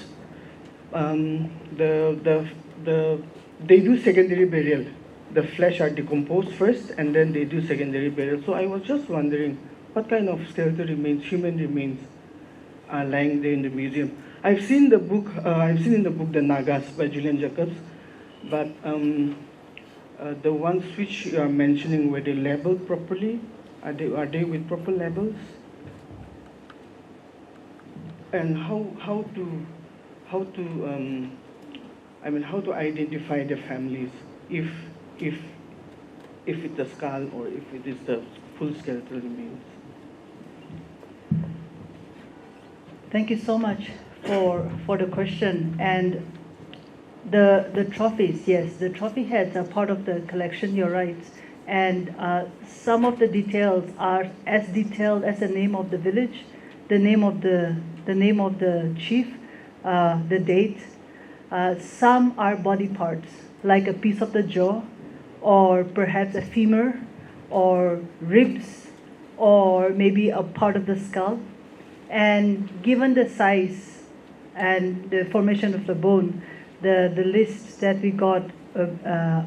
they do secondary burial. The flesh are decomposed first, and then they do secondary burial. So I was just wondering, what kind of skeletal remains, human remains, are lying there in the museum? I've seen in the book The Nagas by Julian Jacobs, but the ones which you are mentioning, were they labeled properly? Are they with proper labels? And how to identify the families if it's a skull or if it is the full skeletal remains? Thank you so much for the question. And the trophies, yes, the trophy heads are part of the collection, you're right. And some of the details are as detailed as the name of the village, the name of the chief, the date. Some are body parts, like a piece of the jaw, or perhaps a femur, or ribs, or maybe a part of the skull. And given the size and the formation of the bone, the list that we got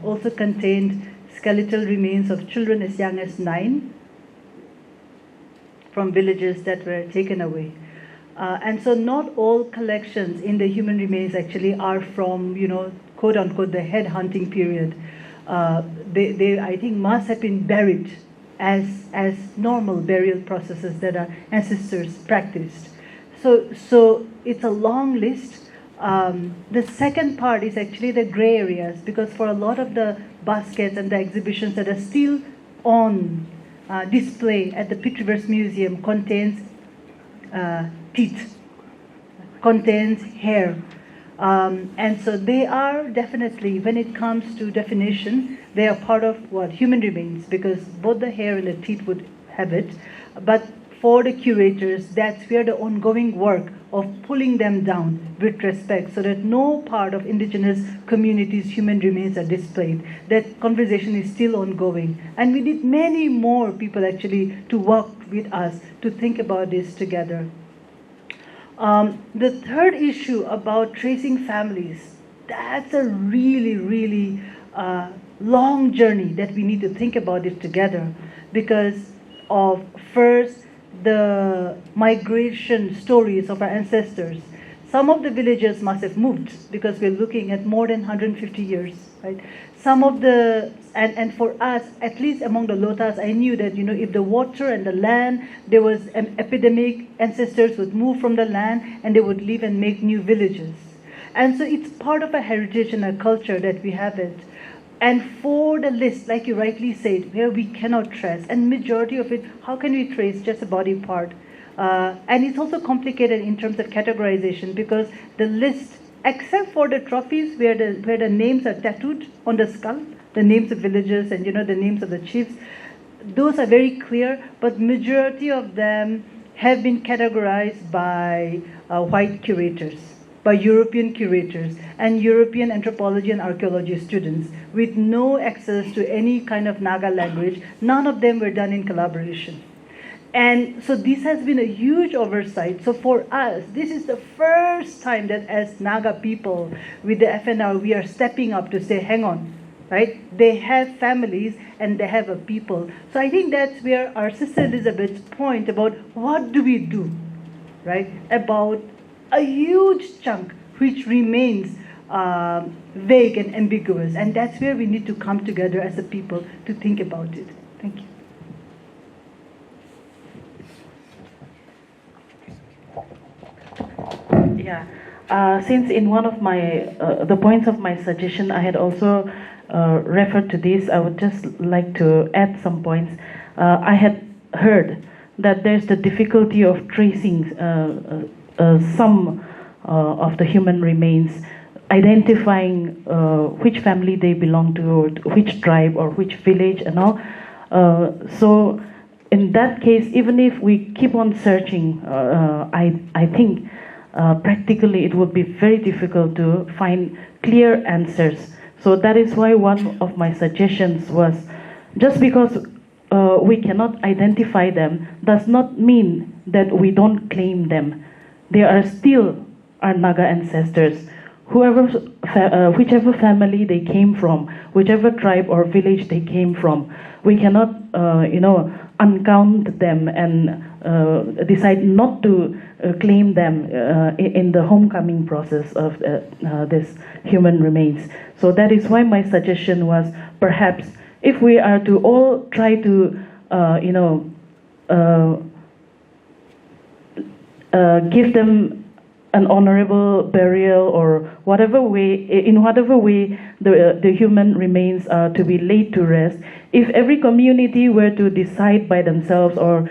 also contained skeletal remains of children as young as 9 from villages that were taken away. And so not all collections in the human remains actually are from, quote unquote, the head hunting period. They I think must have been buried as normal burial processes that our ancestors practiced. So it's a long list. The second part is actually the gray areas, because for a lot of the baskets and the exhibitions that are still on display at the Pittsburgh Museum contains teeth, contains hair. And so they are definitely, when it comes to definition, they are part of what? Human remains, because both the hair and the teeth would have it. But for the curators, that's where the ongoing work of pulling them down with respect, so that no part of indigenous communities' human remains are displayed. That conversation is still ongoing. And we need many more people actually to work with us to think about this together. The third issue about tracing families, that's a really, really long journey that we need to think about it together, because of first the migration stories of our ancestors. Some of the villagers must have moved because we're looking at more than 150 years, right? Some of the, and for us, at least among the Lotas, I knew that, if the water and the land, there was an epidemic, ancestors would move from the land and they would live and make new villages. And so it's part of a heritage and a culture that we have it. And for the list, like you rightly said, where we cannot trace, and majority of it, how can we trace just a body part? And it's also complicated in terms of categorization, because the list, except for the trophies where the names are tattooed on the skull, the names of villages and the names of the chiefs, those are very clear, but majority of them have been categorized by white curators, by European curators and European anthropology and archaeology students with no access to any kind of Naga language. None of them were done in collaboration. And so this has been a huge oversight. So for us, this is the first time that as Naga people with the FNR, we are stepping up to say, hang on, right? They have families and they have a people. So I think that's where our Sister Elizabeth's point about what do we do, right? About a huge chunk which remains vague and ambiguous. And that's where we need to come together as a people to think about it. Thank you. Yeah, since in one of my the points of my suggestion I had also referred to this, I would just like to add some points. I had heard that there's the difficulty of tracing some of the human remains, identifying which family they belong to, or which tribe or which village and all. So in that case, even if we keep on searching, I think practically it would be very difficult to find clear answers. So that is why one of my suggestions was, just because we cannot identify them does not mean that we don't claim them. They are still our Naga ancestors. Whichever family they came from, whichever tribe or village they came from, we cannot, uncount them and decide not to claim them in the homecoming process of this human remains. So that is why my suggestion was, perhaps if we are to all try to, give them an honorable burial, or whatever way, in whatever way the human remains are to be laid to rest, if every community were to decide by themselves, or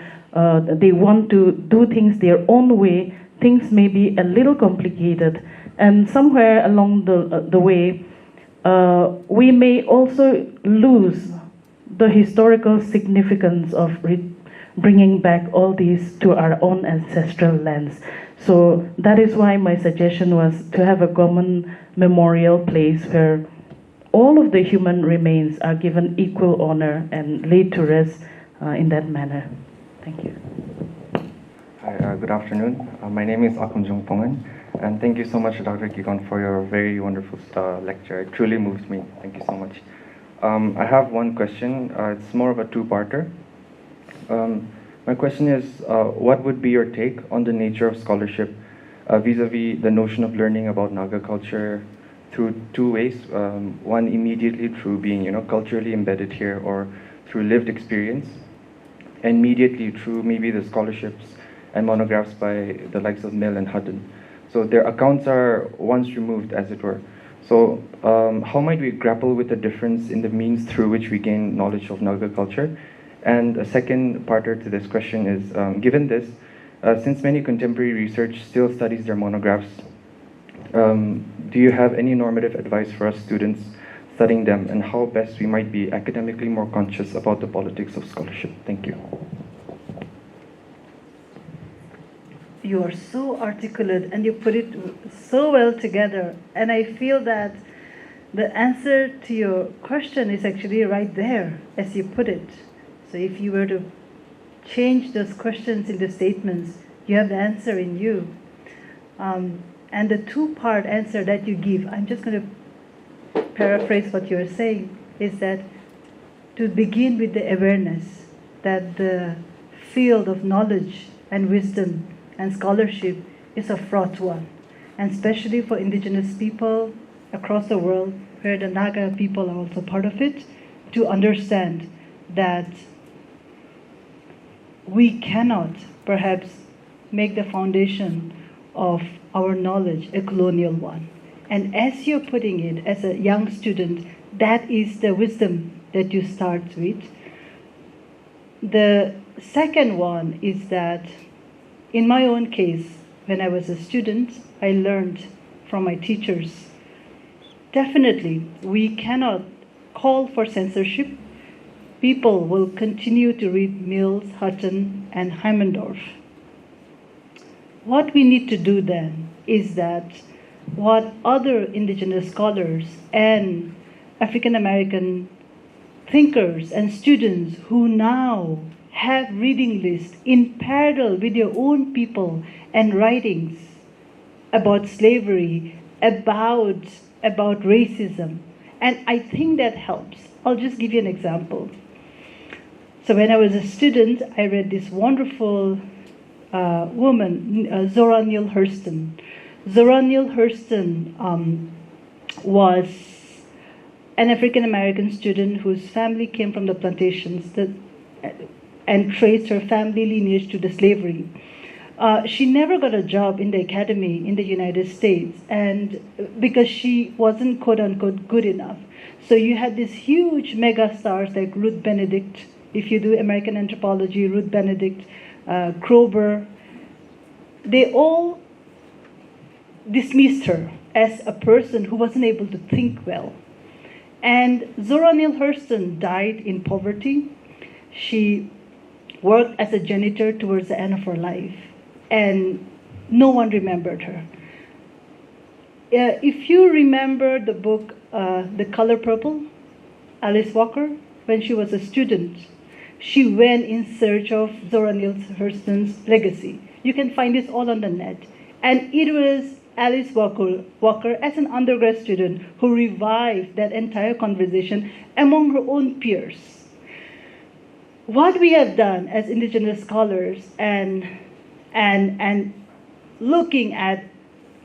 they want to do things their own way, things may be a little complicated. And somewhere along the way, we may also lose the historical significance of bringing back all these to our own ancestral lands. So that is why my suggestion was to have a common memorial place where all of the human remains are given equal honor and laid to rest in that manner. Thank you. Hi, good afternoon. My name is Akum Jungpongan, and thank you so much, Dr. Kikon, for your very wonderful lecture. It truly moves me. Thank you so much. I have one question. It's more of a two-parter. My question is, what would be your take on the nature of scholarship vis-a-vis the notion of learning about Naga culture through two ways? One, immediately through being, culturally embedded here, or through lived experience, and mediately through maybe the scholarships and monographs by the likes of Mill and Hutton. So their accounts are once removed, as it were. So how might we grapple with the difference in the means through which we gain knowledge of Naga culture? And a second parter to this question is, given this, since many contemporary research still studies their monographs, do you have any normative advice for us students studying them, and how best we might be academically more conscious about the politics of scholarship? Thank you. You are so articulate and you put it so well together. And I feel that the answer to your question is actually right there as you put it. So if you were to change those questions into statements, you have the answer in you. And the two-part answer that you give, I'm just going to paraphrase what you're saying, is that to begin with the awareness that the field of knowledge and wisdom and scholarship is a fraught one, and especially for indigenous people across the world, where the Naga people are also part of it, to understand that we cannot perhaps make the foundation of our knowledge a colonial one. And as you're putting it as a young student, that is the wisdom that you start with. The second one is that in my own case, when I was a student, I learned from my teachers. Definitely, we cannot call for censorship. People will continue to read Mills, Hutton, and Heimendorf. What we need to do then is that what other indigenous scholars and African American thinkers and students who now have reading lists in parallel with your own people and writings about slavery, about racism, and I think that helps. I'll just give you an example. So when I was a student, I read this wonderful woman, Zora Neale Hurston. Zora Neale Hurston was an African American student whose family came from the plantations and traced her family lineage to the slavery. She never got a job in the academy in the United States, and because she wasn't quote unquote good enough. So you had these huge mega stars like Ruth Benedict. If you do American anthropology, Ruth Benedict, Kroeber, they all dismissed her as a person who wasn't able to think well. And Zora Neale Hurston died in poverty. She worked as a janitor towards the end of her life, and no one remembered her. If you remember the book The Color Purple, Alice Walker, when she was a student, she went in search of Zora Neale Hurston's legacy. You can find this all on the net. And it was Alice Walker, as an undergrad student, who revived that entire conversation among her own peers. What we have done as indigenous scholars and looking at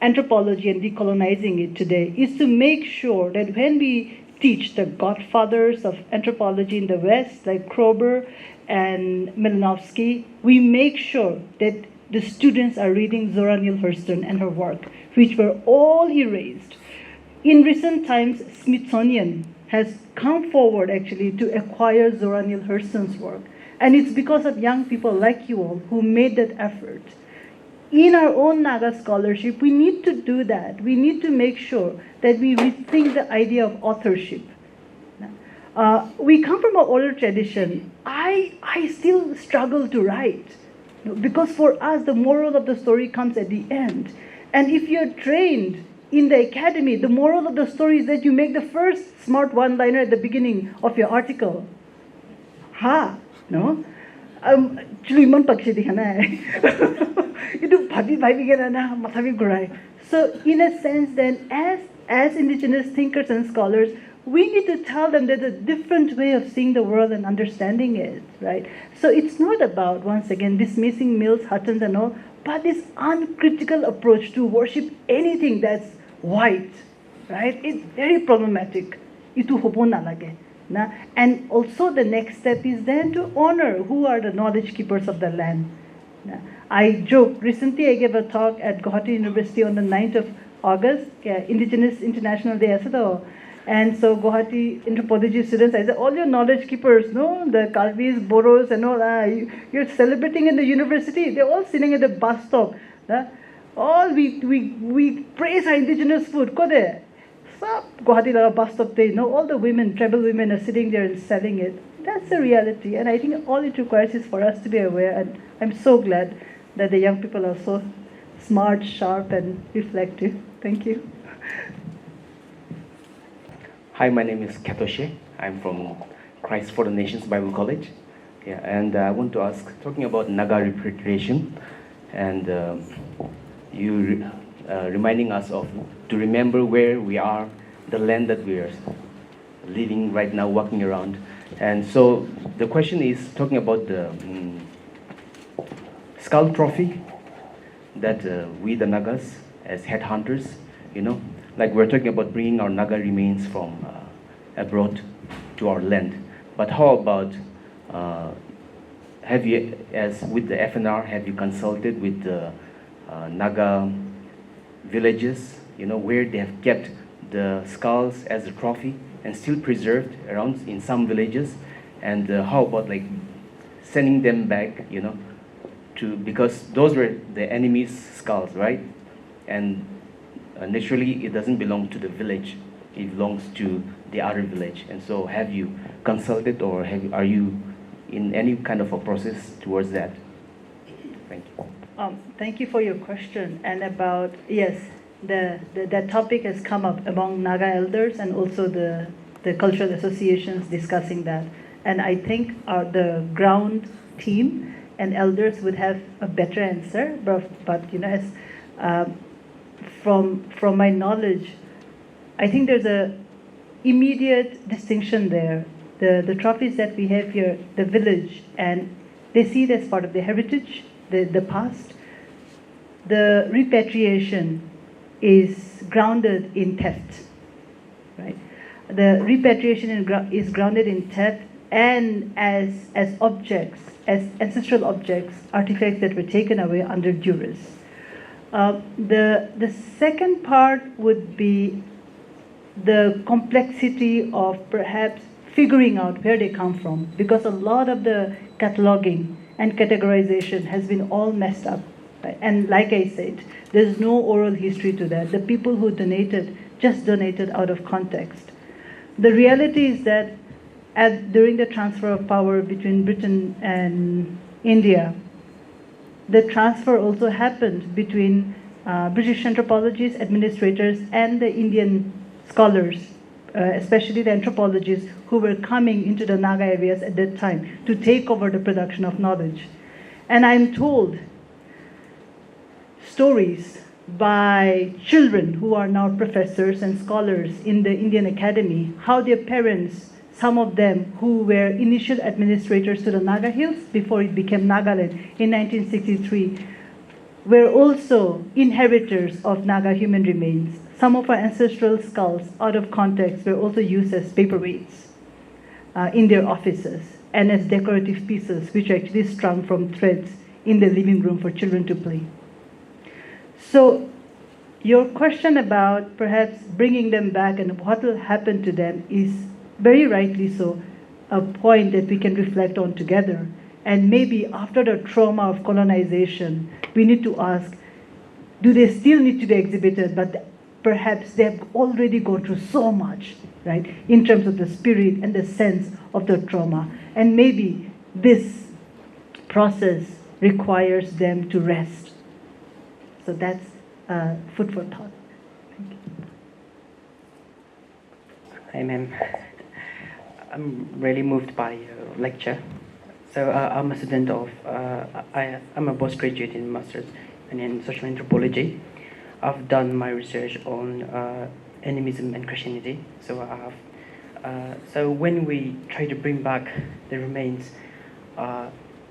anthropology and decolonizing it today is to make sure that when we teach the godfathers of anthropology in the West, like Kroeber and Milanovsky, we make sure that the students are reading Zora Neale Hurston and her work, which were all erased. In recent times, Smithsonian has come forward actually to acquire Zora Neale Hurston's work. And it's because of young people like you all who made that effort. In our own Naga scholarship, we need to do that. We need to make sure that we rethink the idea of authorship. We come from an older tradition. I still struggle to write, because for us, the moral of the story comes at the end. And if you're trained in the academy, the moral of the story is that you make the first smart one-liner at the beginning of your article. No? So in a sense then, as indigenous thinkers and scholars, we need to tell them there's a different way of seeing the world and understanding it, right? So it's not about, once again, dismissing Mills, Huttons and all, but this uncritical approach to worship anything that's white, right? It's very problematic. Itu hobo na lage. And also the next step is then to honor who are the knowledge keepers of the land. I joke, recently I gave a talk at Guwahati University on the 9th of August, Indigenous International Day. And so Guwahati anthropology students, I said, all your knowledge keepers, no, the Karvis, Boros and all, you're celebrating in the university. They're all sitting at the bus stop. All we praise our indigenous food. Kode. Guwahati bus stop day, no, all the women, tribal women are sitting there and selling it. That's the reality. And I think all it requires is for us to be aware. And I'm so glad that the young people are so smart, sharp, and reflective. Thank you. Hi, my name is Katoshe. I'm from Christ for the Nations Bible College. Yeah, and I want to ask, talking about Naga Repatriation, and you reminding us to remember where we are, the land that we are living right now, walking around. And so the question is talking about the skull trophy that we the Nagas as headhunters, like we're talking about bringing our Naga remains from abroad to our land. But how about, have you, as with the FNR, have you consulted with the Naga villages, where they have kept the skulls as a trophy and still preserved around in some villages? And how about like sending them back, because those were the enemy's skulls, right? And naturally, it doesn't belong to the village. It belongs to the other village. And so have you consulted, or are you in any kind of a process towards that? Thank you. Thank you for your question. And about, yes, that topic has come up among Naga elders and also the cultural associations discussing that. And I think the ground team and elders would have a better answer. But as from my knowledge, I think there's a immediate distinction there. The trophies that we have here, the village, and they see it as part of their heritage, the past. The repatriation is grounded in theft, right? The repatriation is grounded in theft and as objects, as ancestral objects, artifacts that were taken away under duress. The second part would be the complexity of perhaps figuring out where they come from, because a lot of the cataloging and categorization has been all messed up. Right? And like I said, there's no oral history to that. The people who donated just donated out of context. The reality is that during the transfer of power between Britain and India, the transfer also happened between British anthropologists, administrators, and the Indian scholars, especially the anthropologists who were coming into the Naga areas at that time to take over the production of knowledge. And I'm told stories by children who are now professors and scholars in the Indian Academy, how their parents, some of them who were initial administrators to the Naga Hills before it became Nagaland in 1963, were also inheritors of Naga human remains. Some of our ancestral skulls, out of context, were also used as paperweights in their offices and as decorative pieces, which are actually strung from threads in the living room for children to play. So your question about perhaps bringing them back and what will happen to them is very rightly so a point that we can reflect on together. And maybe after the trauma of colonization, we need to ask, do they still need to be exhibited? But perhaps they have already gone through so much, right, in terms of the spirit and the sense of the trauma. And maybe this process requires them to rest. So that's food for thought. Thank you. Hi, ma'am. I'm really moved by your lecture. So I'm a student of, I'm a postgraduate in Masters and in Social Anthropology. I've done my research on Animism and Christianity. So so when we try to bring back the remains,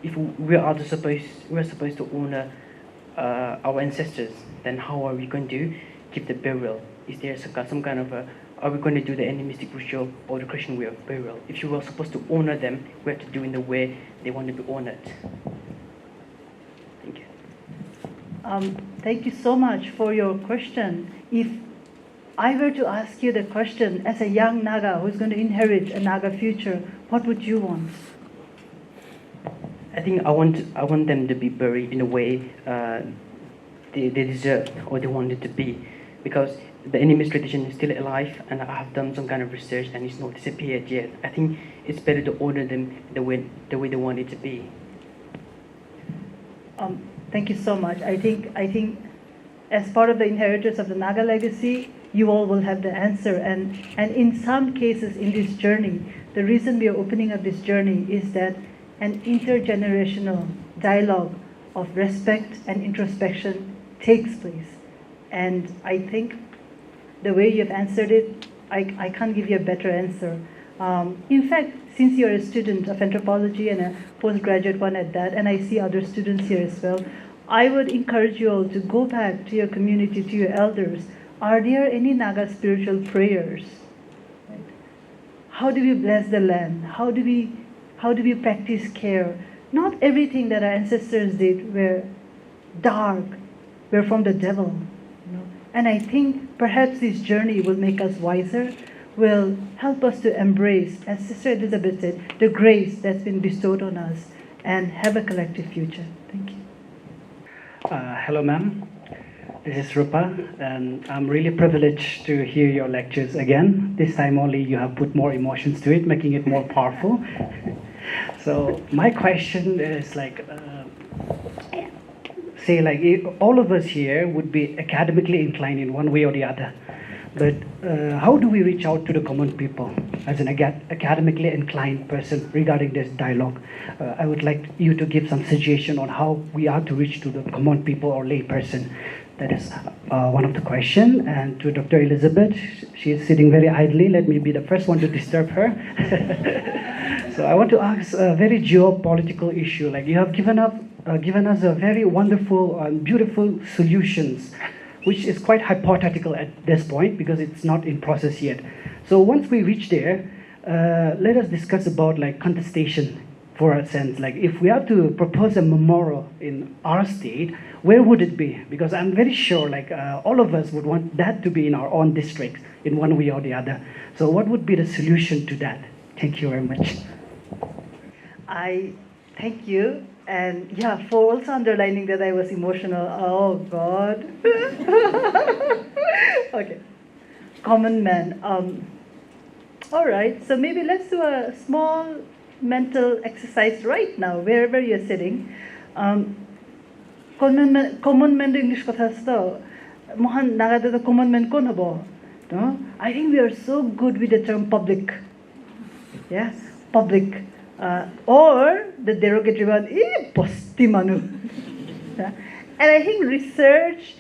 if we're supposed to honor our ancestors, then how are we going to keep the burial? Is there some kind of are we going to do the animistic ritual or the Christian way of burial? If you were supposed to honor them, we have to do in the way they want to be honored. Thank you. Thank you so much for your question. If I were to ask you the question as a young Naga who's going to inherit a Naga future, what would you want? I think I want them to be buried in a way they deserve or they want it to be, because the animist tradition is still alive, and I have done some kind of research and it's not disappeared yet. I think it's better to honor them the way they want it to be. Thank you so much. I think as part of the inheritors of the Naga legacy, you all will have the answer. And in some cases in this journey, the reason we are opening up this journey is that an intergenerational dialogue of respect and introspection takes place And I think the way you've answered it, I can't give you a better answer. In fact, since you're a student of anthropology and a postgraduate one at that, and I see other students here as well, I would encourage you all to go back to your community, to your elders. Are there any Naga spiritual prayers? Right? How do we bless the land? How do we practice care? Not everything that our ancestors did were dark, were from the devil. You know? And I think perhaps this journey will make us wiser, will help us to embrace, as Sister Elizabeth said, the grace that's been bestowed on us and have a collective future. Thank you. Hello, ma'am. This is Rupa, and I'm really privileged to hear your lectures again. This time only you have put more emotions to it, making it more powerful. So my question is say if all of us here would be academically inclined in one way or the other. But how do we reach out to the common people as an academically inclined person regarding this dialogue? I would like you to give some suggestion on how we are to reach to the common people or lay person. That is one of the questions. And to Dr. Elizabeth, she is sitting very idly. Let me be the first one to disturb her. So I want to ask a very geopolitical issue. Like you have given us a very wonderful and beautiful solutions, which is quite hypothetical at this point because it's not in process yet. So once we reach there, let us discuss about contestation for a sense. Like if we have to propose a memorial in our state, where would it be? Because I'm very sure all of us would want that to be in our own districts in one way or the other. So what would be the solution to that? Thank you very much. I thank you. And yeah, for also underlining that I was emotional. Oh God. Okay. Common man. All right. So maybe let's do a small mental exercise right now, wherever you're sitting. Common man English kotha sto. Mohan Naga the common man kon hobo. No? I think we are so good with the term public. Yes, public. Or the derogatory one, posti manu. Yeah? And I think research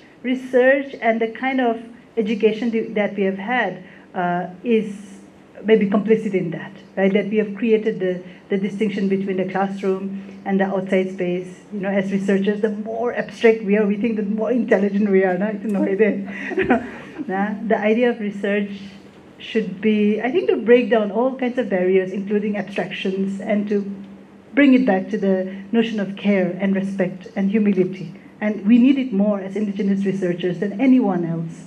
and the kind of education that we have had is maybe complicit in that, right? That we have created the distinction between the classroom and the outside space. You know, as researchers, the more abstract we are, we think the more intelligent we are. The idea of research should be, I think, to break down all kinds of barriers, including abstractions, and to bring it back to the notion of care and respect and humility. And we need it more as Indigenous researchers than anyone else.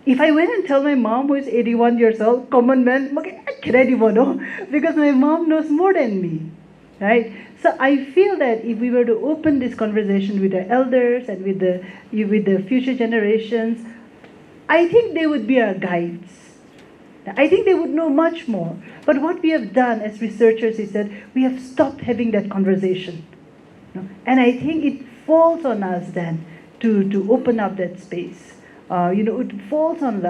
If I went and tell my mom, who is 81 years old, common man, because my mom knows more than me, right? So I feel that if we were to open this conversation with the elders and with the future generations, I think they would be our guides. I think they would know much more. But what we have done as researchers is that we have stopped having that conversation. And I think it falls on us then to open up that space. It falls on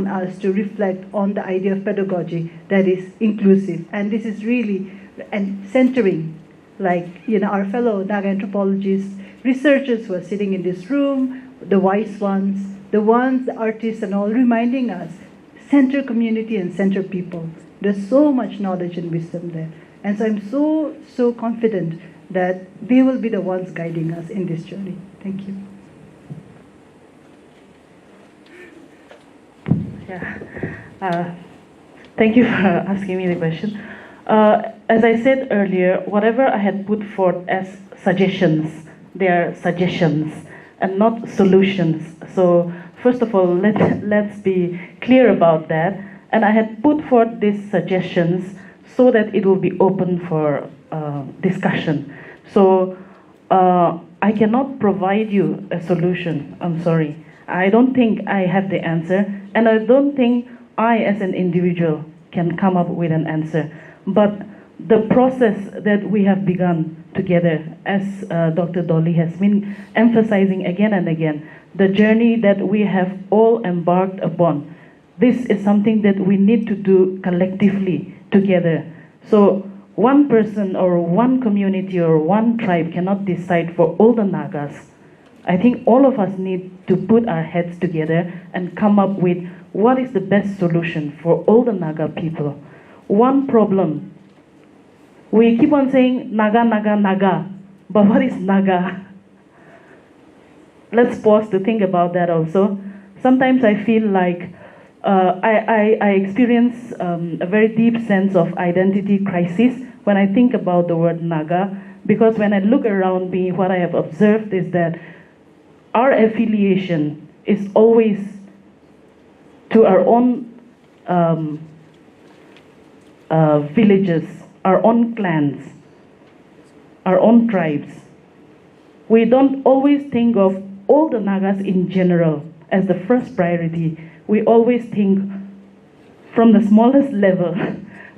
us to reflect on the idea of pedagogy that is inclusive. And this is really centering, our fellow Naga anthropologists, researchers who are sitting in this room, the wise ones, the artists and all, reminding us, center community and center people. There's so much knowledge and wisdom there. And so I'm so confident that they will be the ones guiding us in this journey. Thank you. Yeah. Thank you for asking me the question. As I said earlier, whatever I had put forth as suggestions, they are suggestions and not solutions. So first of all, let's be clear about that. And I had put forth these suggestions so that it will be open for discussion. So I cannot provide you a solution. I'm sorry. I don't think I have the answer, and I don't think I, as an individual, can come up with an answer. But the process that we have begun together, as Dr. Dolly has been emphasizing again and again, the journey that we have all embarked upon, this is something that we need to do collectively together. So one person or one community or one tribe cannot decide for all the Nagas I think all of us need to put our heads together and come up with what is the best solution for all the Naga people. One problem, we keep on saying Naga, Naga, Naga, but what is Naga? Let's pause to think about that also. Sometimes I feel like I experience a very deep sense of identity crisis when I think about the word Naga, because when I look around me, what I have observed is that our affiliation is always to our own villages, our own clans, our own tribes. We don't always think of all the Nagas in general as the first priority. We always think from the smallest level,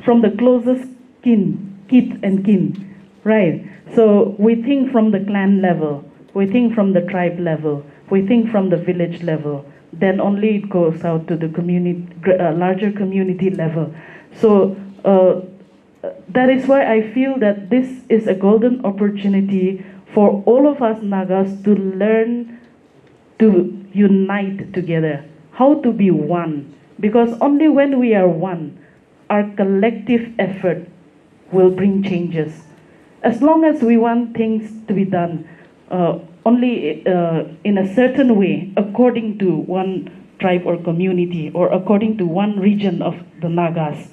from the closest kith and kin, right? So we think from the clan level, we think from the tribe level, we think from the village level, then only it goes out to the community, larger community level. So that is why I feel that this is a golden opportunity for all of us Nagas to learn to unite together, how to be one. Because only when we are one, our collective effort will bring changes. As long as we want things to be done only in a certain way, according to one tribe or community, or according to one region of the Nagas,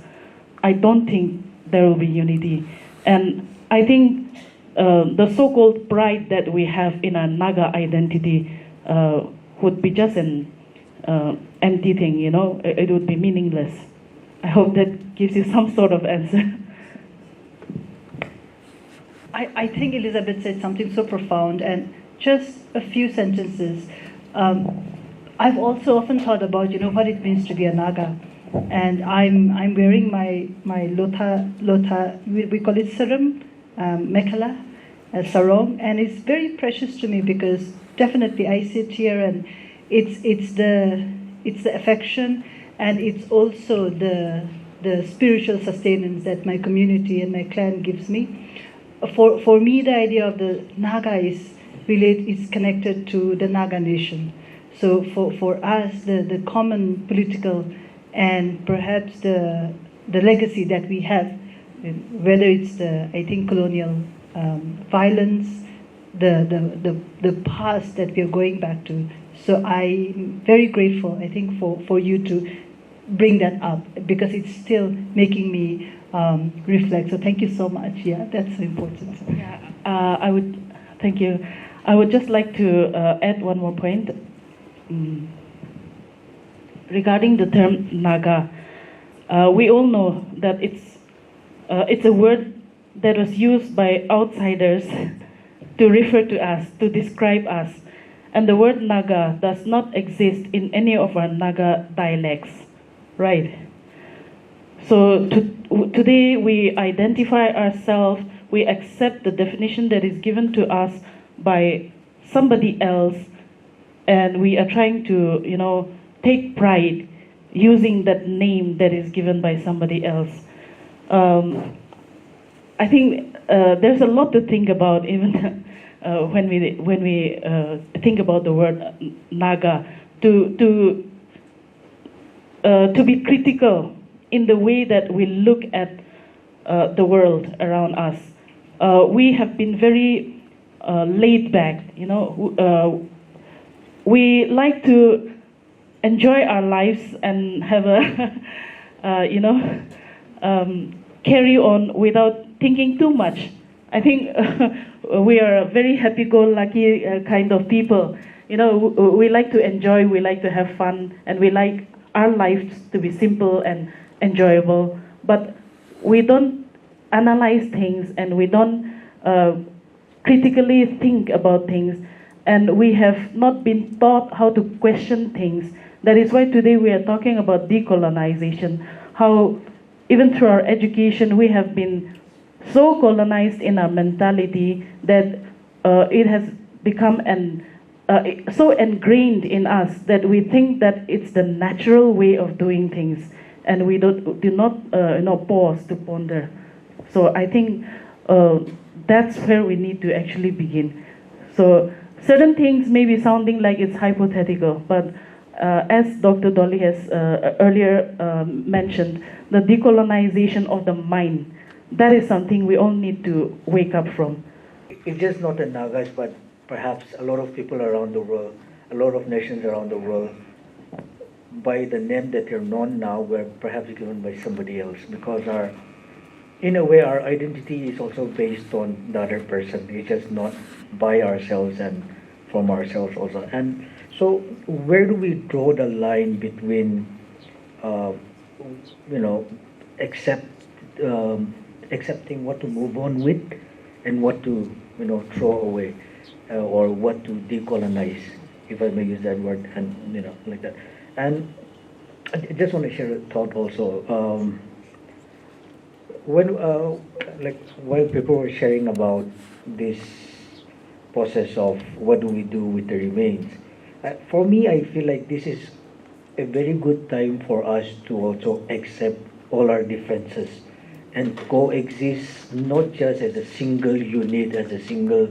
I don't think there will be unity. And I think the so-called pride that we have in our Naga identity would be just an empty thing, you know, it would be meaningless. I hope that gives you some sort of answer. I think Elizabeth said something so profound, and just a few sentences. I've also often thought about, you know, what it means to be a Naga. And I'm wearing my lota, we call it sarum, mekhala, sarong, and it's very precious to me because definitely I sit here and it's the affection, and it's also the spiritual sustenance that my community and my clan gives me. For me, the idea of the Naga is connected to the Naga nation. So for us, the common political and perhaps the legacy that we have, whether it's I think colonial violence, the past that we are going back to. So I'm very grateful, I think, for you to bring that up, because it's still making me reflect. So thank you so much. Yeah, that's so important. Yeah, thank you. I would just like to add one more point. Regarding the term Naga, we all know that it's a word that was used by outsiders to refer to us, to describe us. And the word Naga does not exist in any of our Naga dialects, right? So today we identify ourselves, we accept the definition that is given to us by somebody else, and we are trying to, you know, take pride using that name that is given by somebody else. I think there's a lot to think about, even when we think about the word Naga, to be critical in the way that we look at the world around us. We have been very laid back, you know. We like to enjoy our lives and have a, you know, carry on without thinking too much. I think we are a very happy-go-lucky kind of people. You know, we like to enjoy, we like to have fun, and we like our lives to be simple and enjoyable. But we don't analyze things, and we don't critically think about things, and we have not been taught how to question things. That is why today we are talking about decolonization, how even through our education we have been so colonized in our mentality that it has become so ingrained in us that we think that it's the natural way of doing things, and we do not you know, pause to ponder. So I think that's where we need to actually begin. So certain things may be sounding like it's hypothetical, but as Dr. Dolly has earlier mentioned, the decolonization of the mind, that is something we all need to wake up from. It's just not the Nagas, but perhaps a lot of people around the world, a lot of nations around the world, by the name that they're known now, were perhaps given by somebody else, because in a way, our identity is also based on the other person. It's just not by ourselves and from ourselves also. And so, where do we draw the line between, accepting what to move on with, and what to, throw away, or what to decolonize, if I may use that word, and like that. And I just want to share a thought also. While people were sharing about this process of what do we do with the remains, for me, I feel like this is a very good time for us to also accept all our differences and coexist, not just as a single unit, as a single,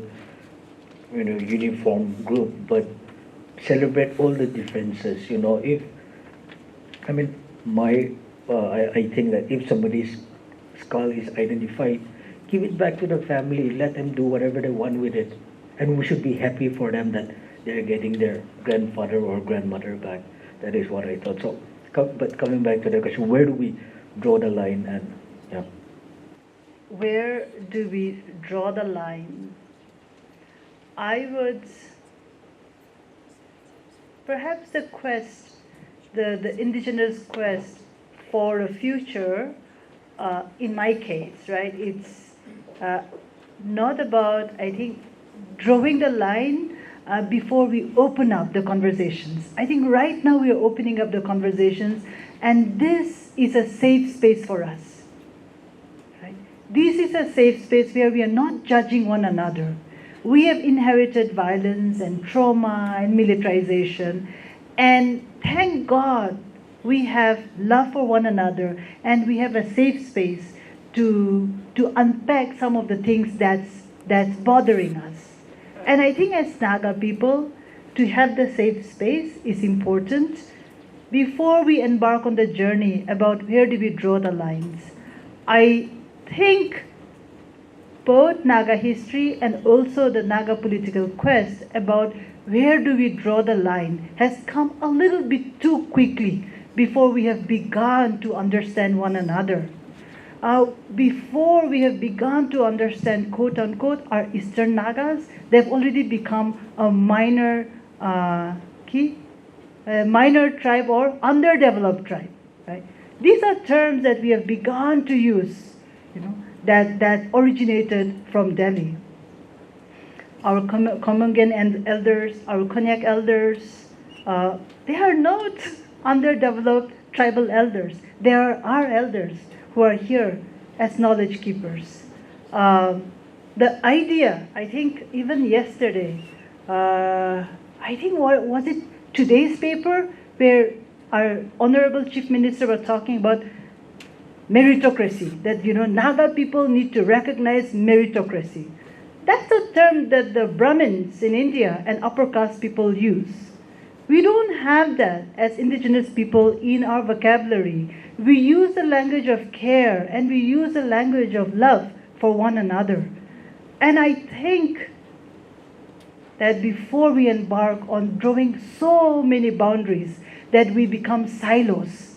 uniform group, but celebrate all the differences. I think that if somebody's skull is identified, give it back to the family, let them do whatever they want with it. And we should be happy for them that they're getting their grandfather or grandmother back. That is what I thought. So, but coming back to the question, where do we draw the line? And where do we draw the line? I would, perhaps the indigenous quest for a future, in my case, right, it's not about, I think, drawing the line before we open up the conversations. I think right now we are opening up the conversations, and this is a safe space for us. Right? This is a safe space where we are not judging one another. We have inherited violence and trauma and militarization, and thank God we have love for one another, and we have a safe space to unpack some of the things that's bothering us. And I think as Naga people, to have the safe space is important before we embark on the journey about where do we draw the lines. I think both Naga history and also the Naga political quest about where do we draw the line has come a little bit too quickly before we have begun to understand one another. Before we have begun to understand, quote unquote, our Eastern Nagas, they've already become a minor tribe or underdeveloped tribe. Right? These are terms that we have begun to use, that originated from Delhi. Our Komungan and elders, our Konyak elders, they are not underdeveloped tribal elders. They are our elders who are here as knowledge keepers. The idea, I think even yesterday, I think was it today's paper where our Honorable Chief Minister was talking about meritocracy, that Naga people need to recognize meritocracy. That's a term that the Brahmins in India and upper caste people use. We don't have that as indigenous people in our vocabulary. We use the language of care and we use the language of love for one another. And I think that before we embark on drawing so many boundaries, that we become silos,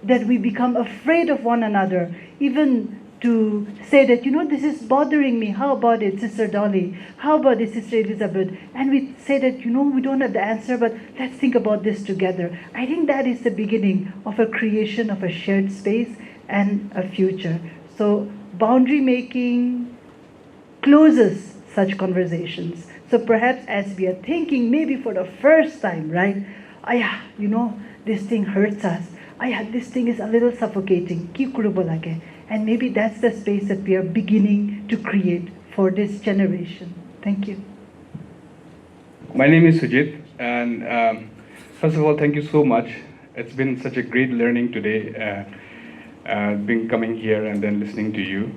that we become afraid of one another, even to say that, this is bothering me. How about it, Sister Dolly? How about it, Sister Elizabeth? And we say that, we don't have the answer, but let's think about this together. I think that is the beginning of a creation of a shared space and a future. So boundary making closes such conversations. So perhaps as we are thinking, maybe for the first time, right? This thing hurts us. This thing is a little suffocating. And maybe that's the space that we are beginning to create for this generation. Thank you. My name is Sujit, and first of all, thank you so much. It's been such a great learning today, coming here and then listening to you.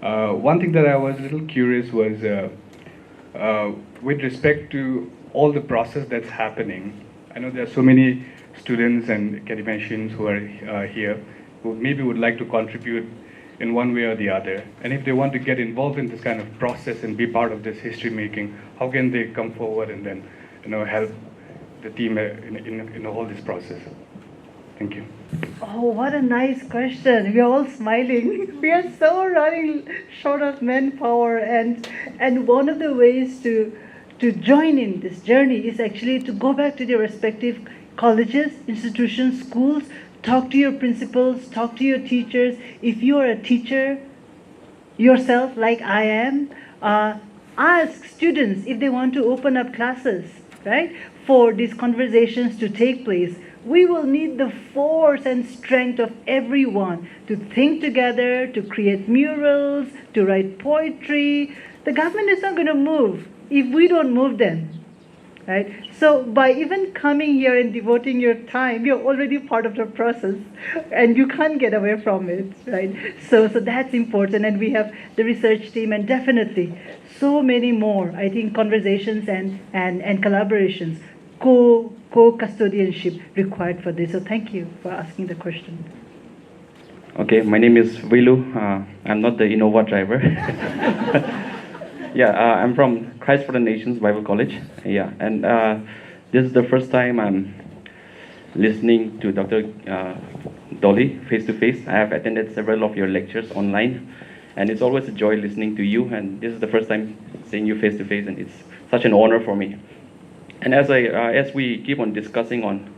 One thing that I was a little curious was, with respect to all the process that's happening, I know there are so many students and academicians who are here who maybe would like to contribute in one way or the other. And if they want to get involved in this kind of process and be part of this history making, how can they come forward and then help the team in all this process? Thank you. Oh, what a nice question. We are all smiling. We are so running short of manpower, and one of the ways to join in this journey is actually to go back to their respective colleges, institutions, schools, talk to your principals, talk to your teachers. If you are a teacher yourself, like I am, ask students if they want to open up classes, right, for these conversations to take place. We will need the force and strength of everyone to think together, to create murals, to write poetry. The government is not going to move if we don't move them, right? So by even coming here and devoting your time, you're already part of the process, and you can't get away from it, right? So that's important, and we have the research team, and definitely so many more, I think, conversations and collaborations, co-custodianship required for this. So thank you for asking the question. Okay, my name is Vilu. I'm not the Innova driver. Yeah, I'm from Christ for the Nations Bible College. Yeah, and this is the first time I'm listening to Dr. Dolly face to face. I have attended several of your lectures online, and it's always a joy listening to you. And this is the first time seeing you face to face, and it's such an honor for me. And as we keep on discussing on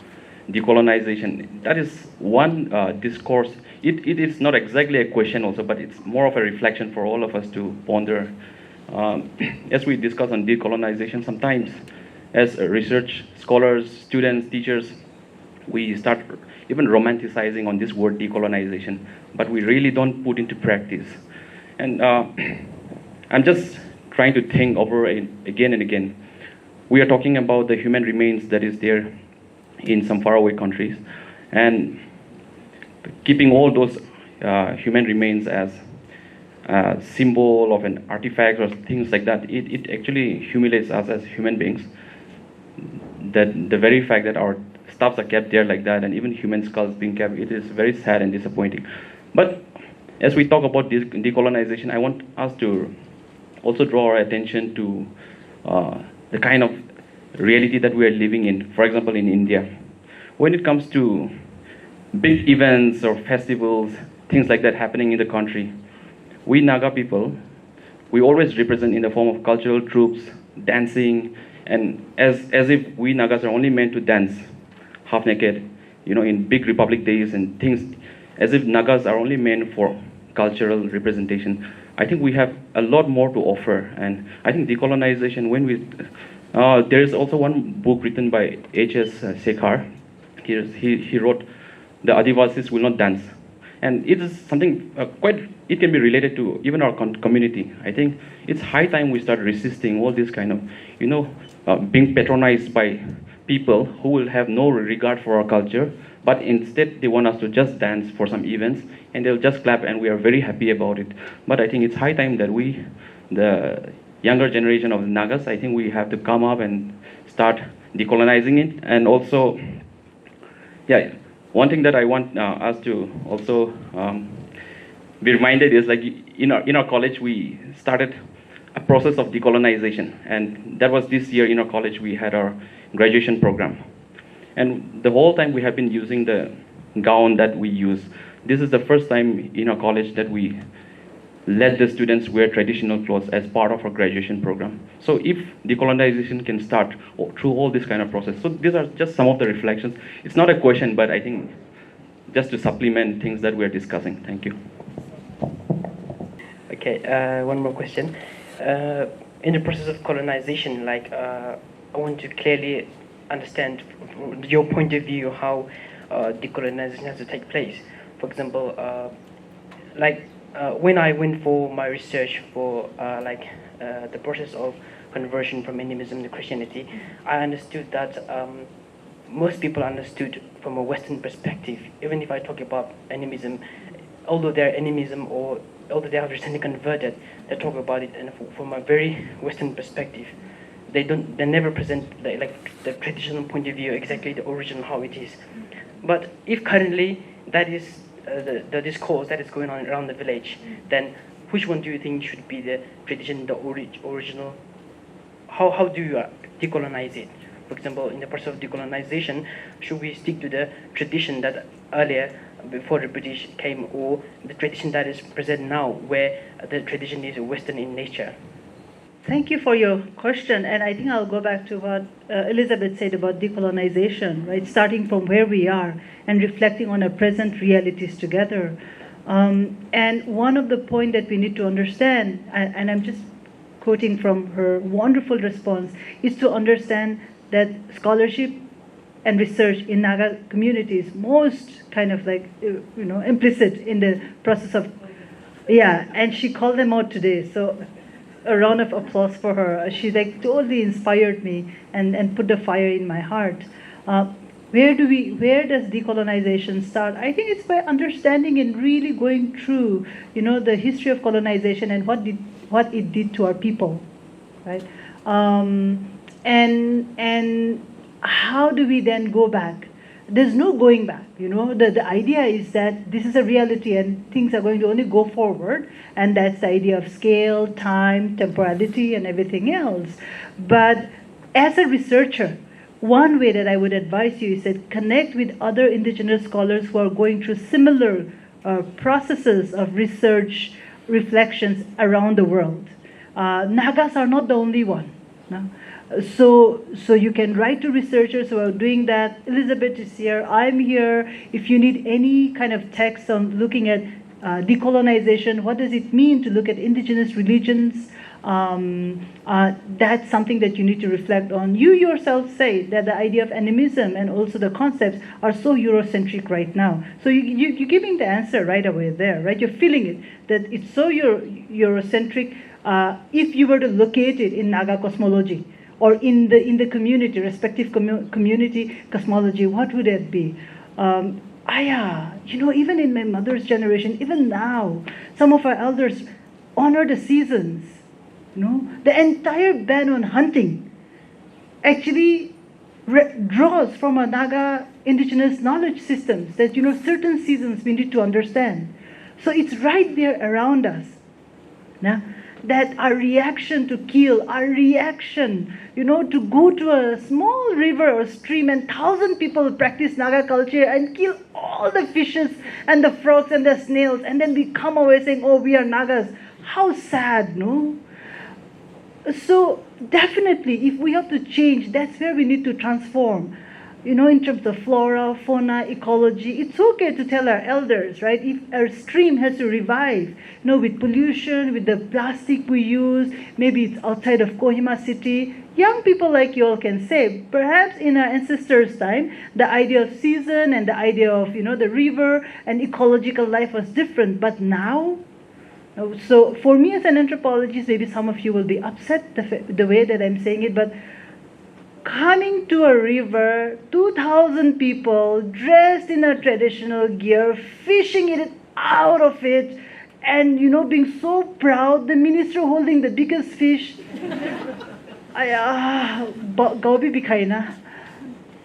decolonization, that is one discourse. It is not exactly a question also, but it's more of a reflection for all of us to ponder. As we discuss on decolonization, sometimes as research scholars, students, teachers, we start even romanticizing on this word decolonization, but we really don't put into practice. And I'm just trying to think over again and again. We are talking about the human remains that is there in some faraway countries, and keeping all those human remains as a symbol of an artifact or things like that, it actually humiliates us as human beings. That the very fact that our stuffs are kept there like that, and even human skulls being kept, it is very sad and disappointing. But as we talk about decolonization, I want us to also draw our attention to the kind of reality that we are living in. For example, in India, when it comes to big events or festivals, things like that happening in the country, we Naga people, we always represent in the form of cultural troops, dancing, and as if we Nagas are only meant to dance half naked, in big republic days and things, as if Nagas are only meant for cultural representation. I think we have a lot more to offer, and I think decolonization, there is also one book written by H.S. Shekhar. He wrote, "The Adivasis Will Not Dance." And it is something it can be related to even our community. I think it's high time we start resisting all this kind of, being patronized by people who will have no regard for our culture, but instead they want us to just dance for some events, and they'll just clap, and we are very happy about it. But I think it's high time that we, the younger generation of Nagas, I think we have to come up and start decolonizing it. And also, one thing that I want us to also be reminded is, like, in our college, we started a process of decolonization, and that was this year in our college. We had our graduation program, and the whole time we have been using the gown that we use. This is the first time in our college that we let the students wear traditional clothes as part of our graduation program. So if decolonization can start through all this kind of process. So these are just some of the reflections. It's not a question, but I think just to supplement things that we're discussing. Thank you. Okay, one more question. In the process of colonization, I want to clearly understand from your point of view how decolonization has to take place. For example, when I went for my research for the process of conversion from Animism to Christianity, I understood that most people understood from a Western perspective. Even if I talk about animism, although their animism or although they have recently converted, they talk about it and from a very Western perspective. They never present the traditional point of view, exactly the original how it is. But if currently that is the discourse that is going on around the village, then which one do you think should be the tradition, the original? How do you decolonize it? For example, in the process of decolonization, should we stick to the tradition that earlier, before the British came, or the tradition that is present now, where the tradition is Western in nature? Thank you for your question, and I think I'll go back to what Elizabeth said about decolonization, right? Starting from where we are and reflecting on our present realities together. And one of the points that we need to understand, and I'm just quoting from her wonderful response, is to understand that scholarship and research in Naga communities most kind of implicit in the process of, and she called them out today, so a round of applause for her. She totally inspired me and put the fire in my heart. Where does decolonization start? I think it's by understanding and really going through, the history of colonization and what it did to our people, right? And how do we then go back? There's no going back, The idea is that this is a reality and things are going to only go forward, and that's the idea of scale, time, temporality, and everything else. But as a researcher, one way that I would advise you is that connect with other indigenous scholars who are going through similar processes of research, reflections around the world. Nagas are not the only one. No? So you can write to researchers who are doing that. Elizabeth is here, I'm here. If you need any kind of text on looking at decolonization, what does it mean to look at indigenous religions? That's something that you need to reflect on. You yourself say that the idea of animism and also the concepts are so Eurocentric right now. So you're giving the answer right away there, right? You're feeling it, that it's so Eurocentric. If you were to locate it in Naga cosmology, or in the community, respective community cosmology, what would it be? Even in my mother's generation, even now, some of our elders honor the seasons. The entire ban on hunting actually draws from a Naga indigenous knowledge systems that, certain seasons we need to understand. So it's right there around us. Now, that our reaction to kill, our reaction, to go to a small river or stream and 1,000 people practice Naga culture and kill all the fishes and the frogs and the snails, and then we come away saying, oh, we are Nagas. How sad, no? So definitely, if we have to change, that's where we need to transform. In terms of flora, fauna, ecology, it's okay to tell our elders, right? If our stream has to revive, with pollution, with the plastic we use, maybe it's outside of Kohima city, young people like you all can say, perhaps in our ancestors' time, the idea of season and the idea of, the river and ecological life was different, but now, so for me as an anthropologist, maybe some of you will be upset the way that I'm saying it, but coming to a river, 2,000 people dressed in a traditional gear, fishing it out of it, and being so proud, the minister holding the biggest fish.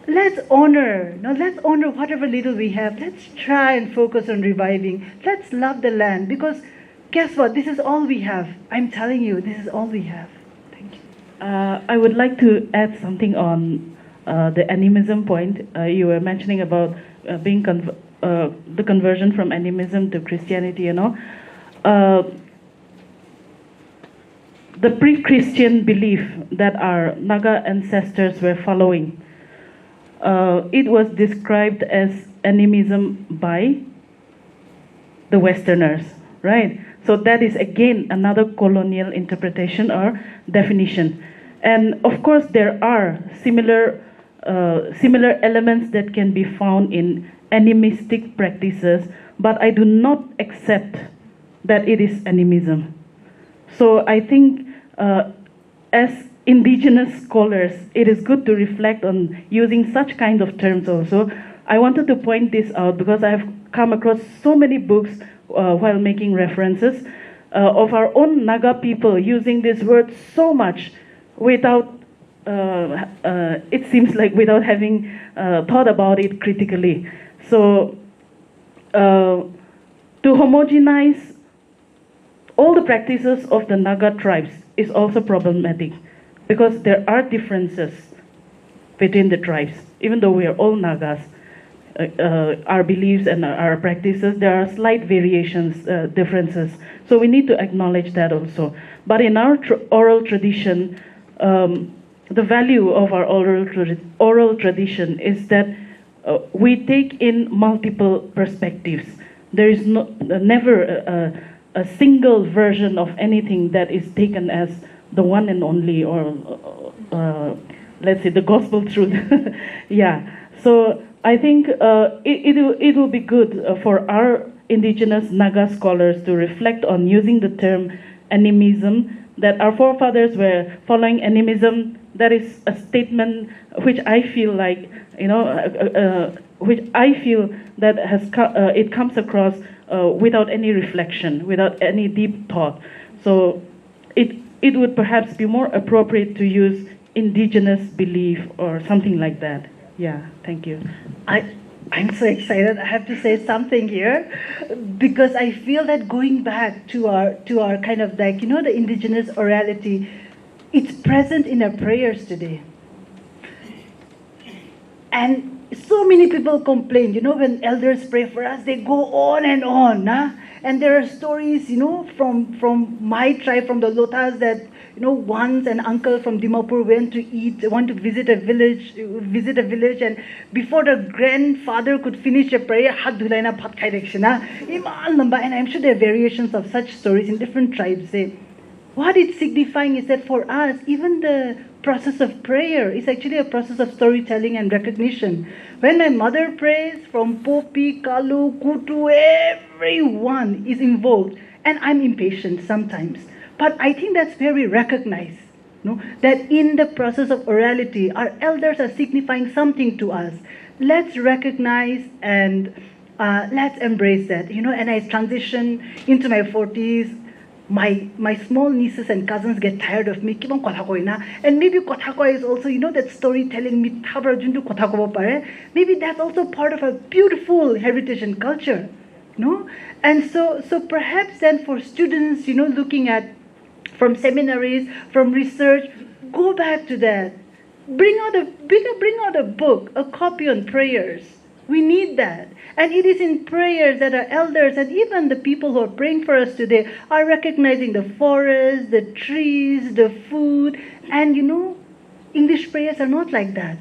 Let's honor whatever little we have. Let's try and focus on reviving. Let's love the land, because guess what? This is all we have. I'm telling you, this is all we have. I would like to add something on the animism point. You were mentioning about the conversion from animism to Christianity, The pre-Christian belief that our Naga ancestors were following, it was described as animism by the Westerners, right? So that is again another colonial interpretation or definition. And of course there are similar elements that can be found in animistic practices, but I do not accept that it is animism. So I think as indigenous scholars, it is good to reflect on using such kind of terms also, I wanted to point this out because I have come across so many books while making references of our own Naga people using this word so much without, it seems like without having thought about it critically. So to homogenize all the practices of the Naga tribes is also problematic because there are differences between the tribes. Even though we are all Nagas, our beliefs and our practices, there are slight variations, differences. So we need to acknowledge that also. But in our oral tradition, the value of our oral tradition is that we take in multiple perspectives. There is never a single version of anything that is taken as the one and only, or let's say the gospel truth. Yeah. So I think it will be good for our indigenous Naga scholars to reflect on using the term animism, that our forefathers were following animism. That is a statement which I feel like, which I feel that it comes across without any reflection, without any deep thought. So it would perhaps be more appropriate to use indigenous belief or something like that. Yeah, thank you. I'm so excited. I have to say something here because I feel that going back to our kind of like, the indigenous orality, it's present in our prayers today. And so many people complain, when elders pray for us, they go on and on. And there are stories, from my tribe, from the Lotas, that once an uncle from Dimapur went to visit a village, and before the grandfather could finish a prayer, hat dhulaina bhat khai rakshina, iman lamba. And I'm sure there are variations of such stories in different tribes. What it's signifying is that for us, even the process of prayer is actually a process of storytelling and recognition. When my mother prays, from Popi, Kalu, Kutu, everyone is involved, and I'm impatient sometimes. But I think that's where we recognize that in the process of orality, our elders are signifying something to us. Let's recognize and let's embrace that. And I transition into my 40s. My small nieces and cousins get tired of me. And maybe kotha is also, that storytelling. Maybe that's also part of a beautiful heritage and culture. And so perhaps then for students, looking at from seminaries, from research, go back to that. Bring out a book, a copy on prayers. We need that. And it is in prayers that our elders and even the people who are praying for us today are recognizing the forest, the trees, the food. And English prayers are not like that.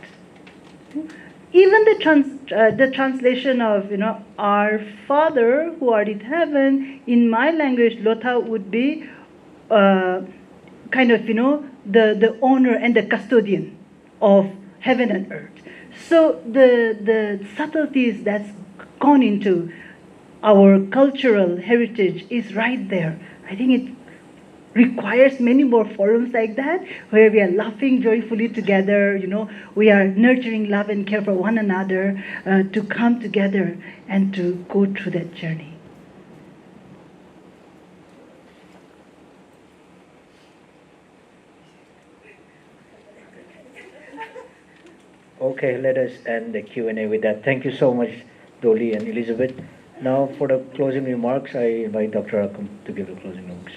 Even the translation of, our Father who art in heaven, in my language, Lotha, would be kind of, the owner and the custodian of heaven and earth. So the subtleties that's gone into our cultural heritage is right there. I think it requires many more forums like that, where we are laughing joyfully together, we are nurturing love and care for one another, to come together and to go through that journey. Okay, let us end the Q&A with that. Thank you so much, Dolly and Elizabeth. Now for the closing remarks, I invite Dr. Akum to give the closing remarks.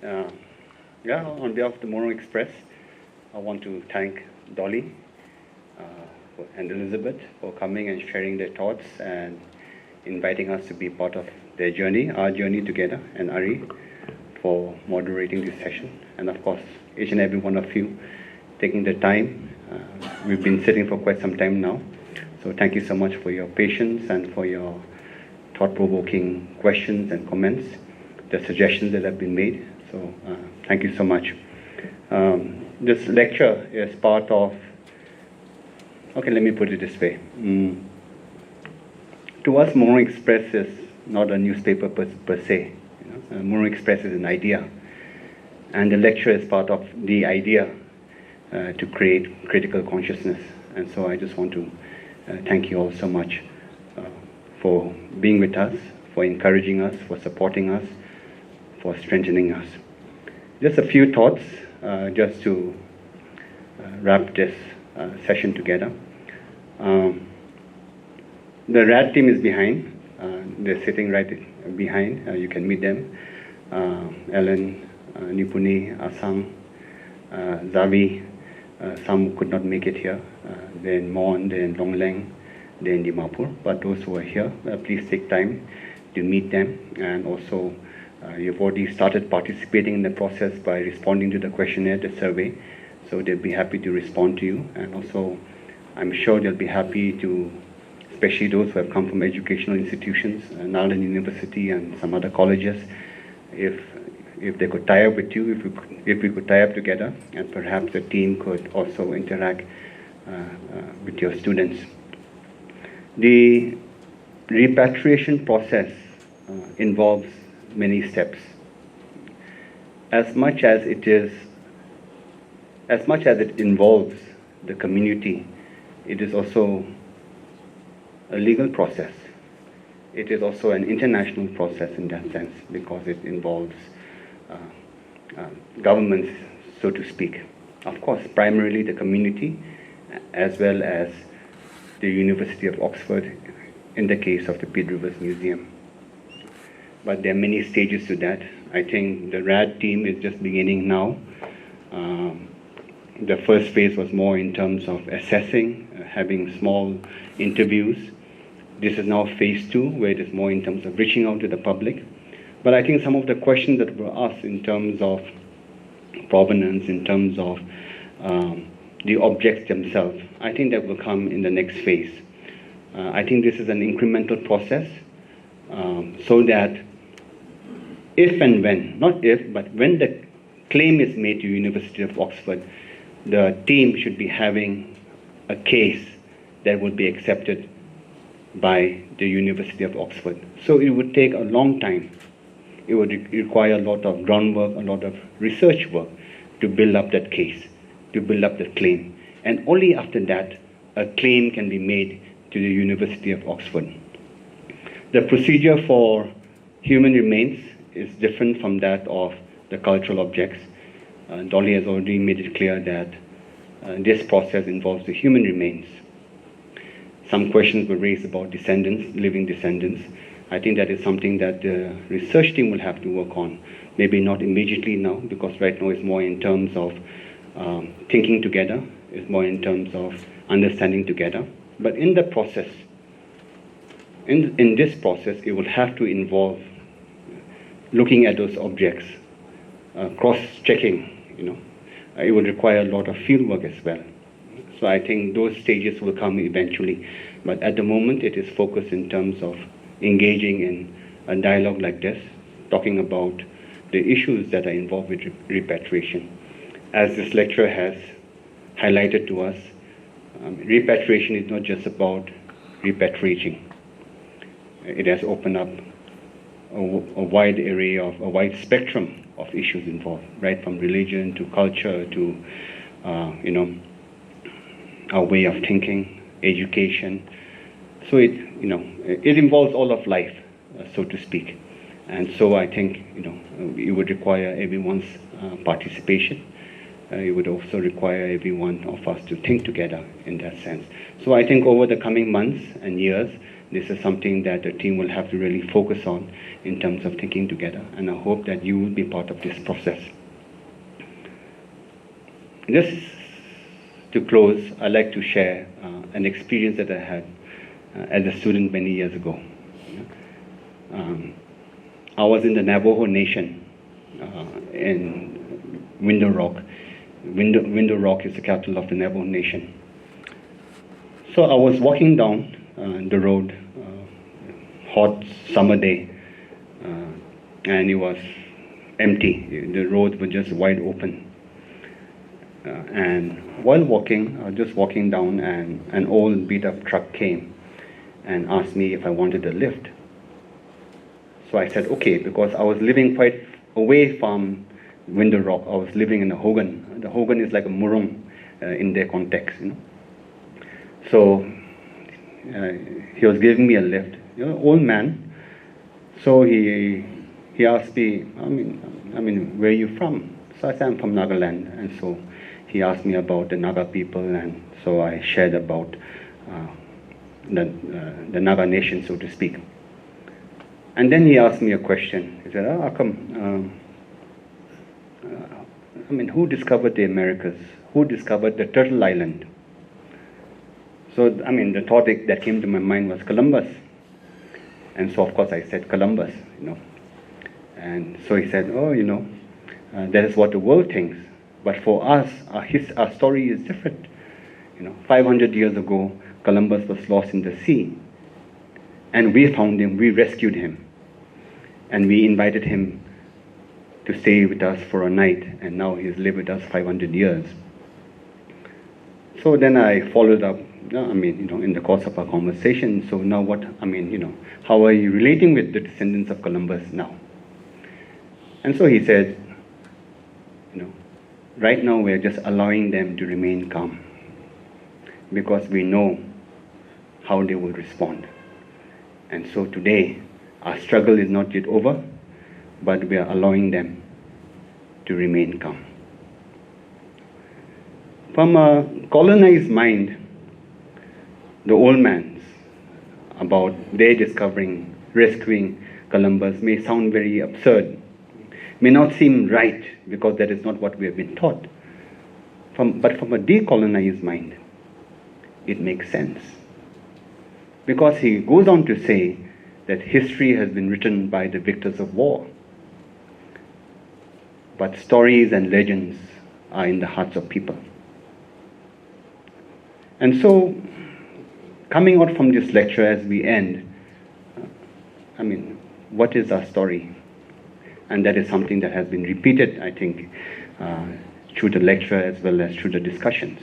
On behalf of the Morung Express, I want to thank Dolly and Elizabeth for coming and sharing their thoughts and inviting us to be part of their journey, our journey together, and Ari for moderating this session. And of course, each and every one of you taking the time. We've been sitting for quite some time now. So thank you so much for your patience and for your thought-provoking questions and comments, the suggestions that have been made. So thank you so much. This lecture is part of, let me put it this way. To us, Morung Express is not a newspaper per se. Morung Express is an idea. And the lecture is part of the idea to create critical consciousness. And so I just want to thank you all so much for being with us, for encouraging us, for supporting us, for strengthening us. Just a few thoughts just to wrap this session together. The RAD team is behind. They're sitting right behind. You can meet them. Ellen, Nipuni, Asang, Zavi. Some could not make it here. They're in Mon, they're in Longleng, they're in Dimapur. But those who are here, please take time to meet them. And also, you've already started participating in the process by responding to the questionnaire, the survey. So they'll be happy to respond to you. And also, I'm sure they'll be happy to, especially those who have come from educational institutions, Nagaland University and some other colleges, if they could tie up with you, if we could tie up together, and perhaps the team could also interact with your students. The repatriation process involves many steps. As much as it involves the community, it is also a legal process. It is also an international process in that sense, because it involves governments, so to speak. Of course, primarily the community, as well as the University of Oxford, in the case of the Pied Rivers Museum. But there are many stages to that. I think the RAD team is just beginning now. The first phase was more in terms of assessing, having small interviews. This is now phase 2, where it is more in terms of reaching out to the public. But I think some of the questions that were asked in terms of provenance, in terms of the objects themselves, I think that will come in the next phase. I think this is an incremental process, so that if and when, not if, but when the claim is made to University of Oxford, the team should be having a case that would be accepted by the University of Oxford. So it would take a long time. It would require a lot of groundwork, a lot of research work to build up that case, to build up that claim. And only after that, a claim can be made to the University of Oxford. The procedure for human remains is different from that of the cultural objects. Dolly has already made it clear that this process involves the human remains. Some questions were raised about descendants, living descendants. I think that is something that the research team will have to work on. Maybe not immediately now, because right now it's more in terms of thinking together, it's more in terms of understanding together. But in the process, in this process, it will have to involve looking at those objects, cross-checking, It will require a lot of field work as well. So I think those stages will come eventually. But at the moment, it is focused in terms of engaging in a dialogue like this, talking about the issues that are involved with repatriation. As this lecture has highlighted to us, repatriation is not just about repatriating. It has opened up a wide array of, a wide spectrum of issues involved, right from religion to culture to, our way of thinking, education. So it involves all of life, so to speak. And so I think, it would require everyone's participation. It would also require every one of us to think together in that sense. So I think over the coming months and years, this is something that the team will have to really focus on in terms of thinking together. And I hope that you will be part of this process. Just to close, I'd like to share an experience that I had as a student many years ago. I was in the Navajo Nation in Window Rock. Window Rock is the capital of the Navajo Nation. So I was walking down the road, hot summer day, and it was empty. The roads were just wide open. And while walking, I was just walking down, and an old beat-up truck came and asked me if I wanted a lift. So I said okay, because I was living quite away from Window Rock. I was living in the Hogan. The Hogan is like a Morung in their context, So he was giving me a lift. Old man. So he asked me, I mean, where are you from? So I said, I'm from Nagaland. And so he asked me about the Naga people, and so I shared about the Naga nation, so to speak. And then he asked me a question. He said, how come, who discovered the Americas? Who discovered the Turtle Island? So, the thought that came to my mind was Columbus. And so, of course, I said Columbus, And so he said, that is what the world thinks. But for us, our story is different. 500 years ago, Columbus was lost in the sea. And we found him, we rescued him. And we invited him to stay with us for a night. And now he's lived with us 500 years. So then I followed up, in the course of our conversation. So now how are you relating with the descendants of Columbus now? And so he said, right now we're just allowing them to remain calm because we know how they will respond. And so today, our struggle is not yet over, but we are allowing them to remain calm. From a colonized mind, the old man's about their discovering, rescuing Columbus may sound very absurd, may not seem right because that is not what we have been taught. But from a decolonized mind, it makes sense. Because he goes on to say that history has been written by the victors of war. But stories and legends are in the hearts of people. And so, coming out from this lecture as we end, what is our story? And that is something that has been repeated, I think, through the lecture as well as through the discussions.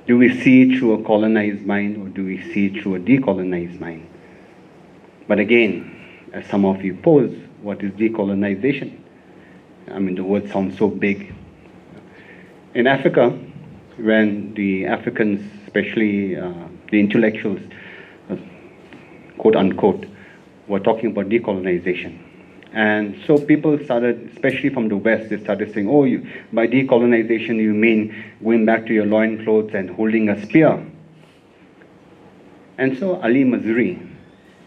Do we see it through a colonized mind or do we see it through a decolonized mind? But again, as some of you pose, what is decolonization? The word sounds so big. In Africa, when the Africans, especially the intellectuals, quote unquote, were talking about decolonization. And so people started, especially from the West, they started saying, by decolonization you mean going back to your loincloths and holding a spear. And so Ali Mazrui,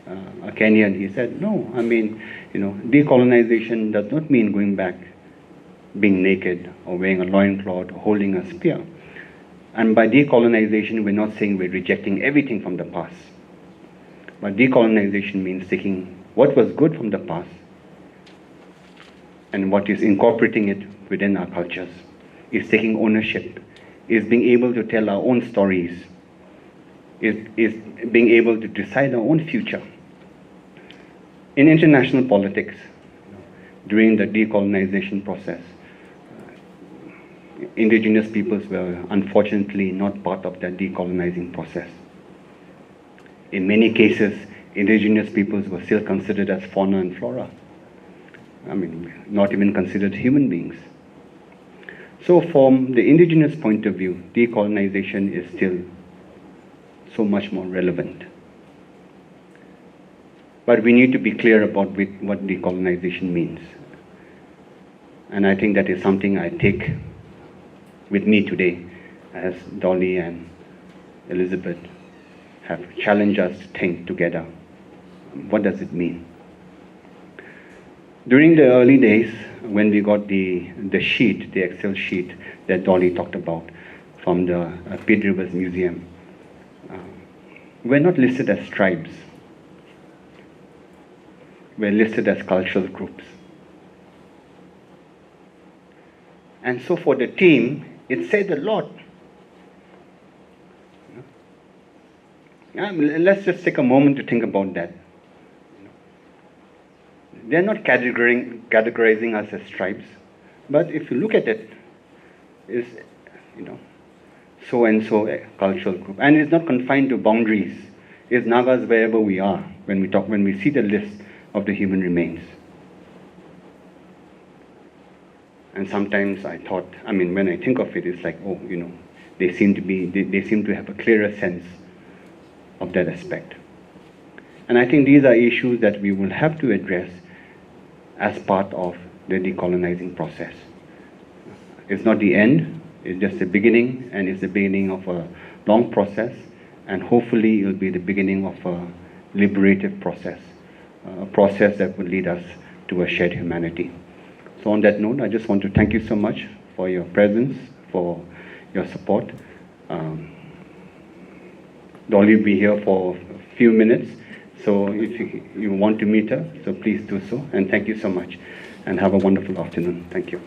a Kenyan, he said, no, decolonization does not mean going back being naked or wearing a loincloth or holding a spear. And by decolonization, we're not saying we're rejecting everything from the past. But decolonization means taking what was good from the past and what is incorporating it within our cultures, is taking ownership, is being able to tell our own stories, is being able to decide our own future. In international politics, during the decolonization process, indigenous peoples were unfortunately not part of that decolonizing process. In many cases, indigenous peoples were still considered as fauna and flora. Not even considered human beings. So from the indigenous point of view, decolonization is still so much more relevant. But we need to be clear about what decolonization means. And I think that is something I take with me today as Dolly and Elizabeth have challenged us to think together. What does it mean? During the early days, when we got the sheet, the Excel sheet that Dolly talked about from the Pied Rivers Museum, we're not listed as tribes. We're listed as cultural groups. And so for the team, it said a lot. Let's just take a moment to think about that. They're not categorizing us as tribes, but if you look at it, it's, so and so a cultural group, and it's not confined to boundaries. It's Nagas wherever we are when we see the list of the human remains. And sometimes I thought, when I think of it, it's like, they seem to have a clearer sense of that aspect. And I think these are issues that we will have to address as part of the decolonizing process. It's not the end, it's just the beginning, and it's the beginning of a long process, and hopefully it will be the beginning of a liberative process, a process that will lead us to a shared humanity. So on that note, I just want to thank you so much for your presence, for your support. Dolly will be here for a few minutes, so if you want to meet her, so please do so, and thank you so much, and have a wonderful afternoon. Thank you.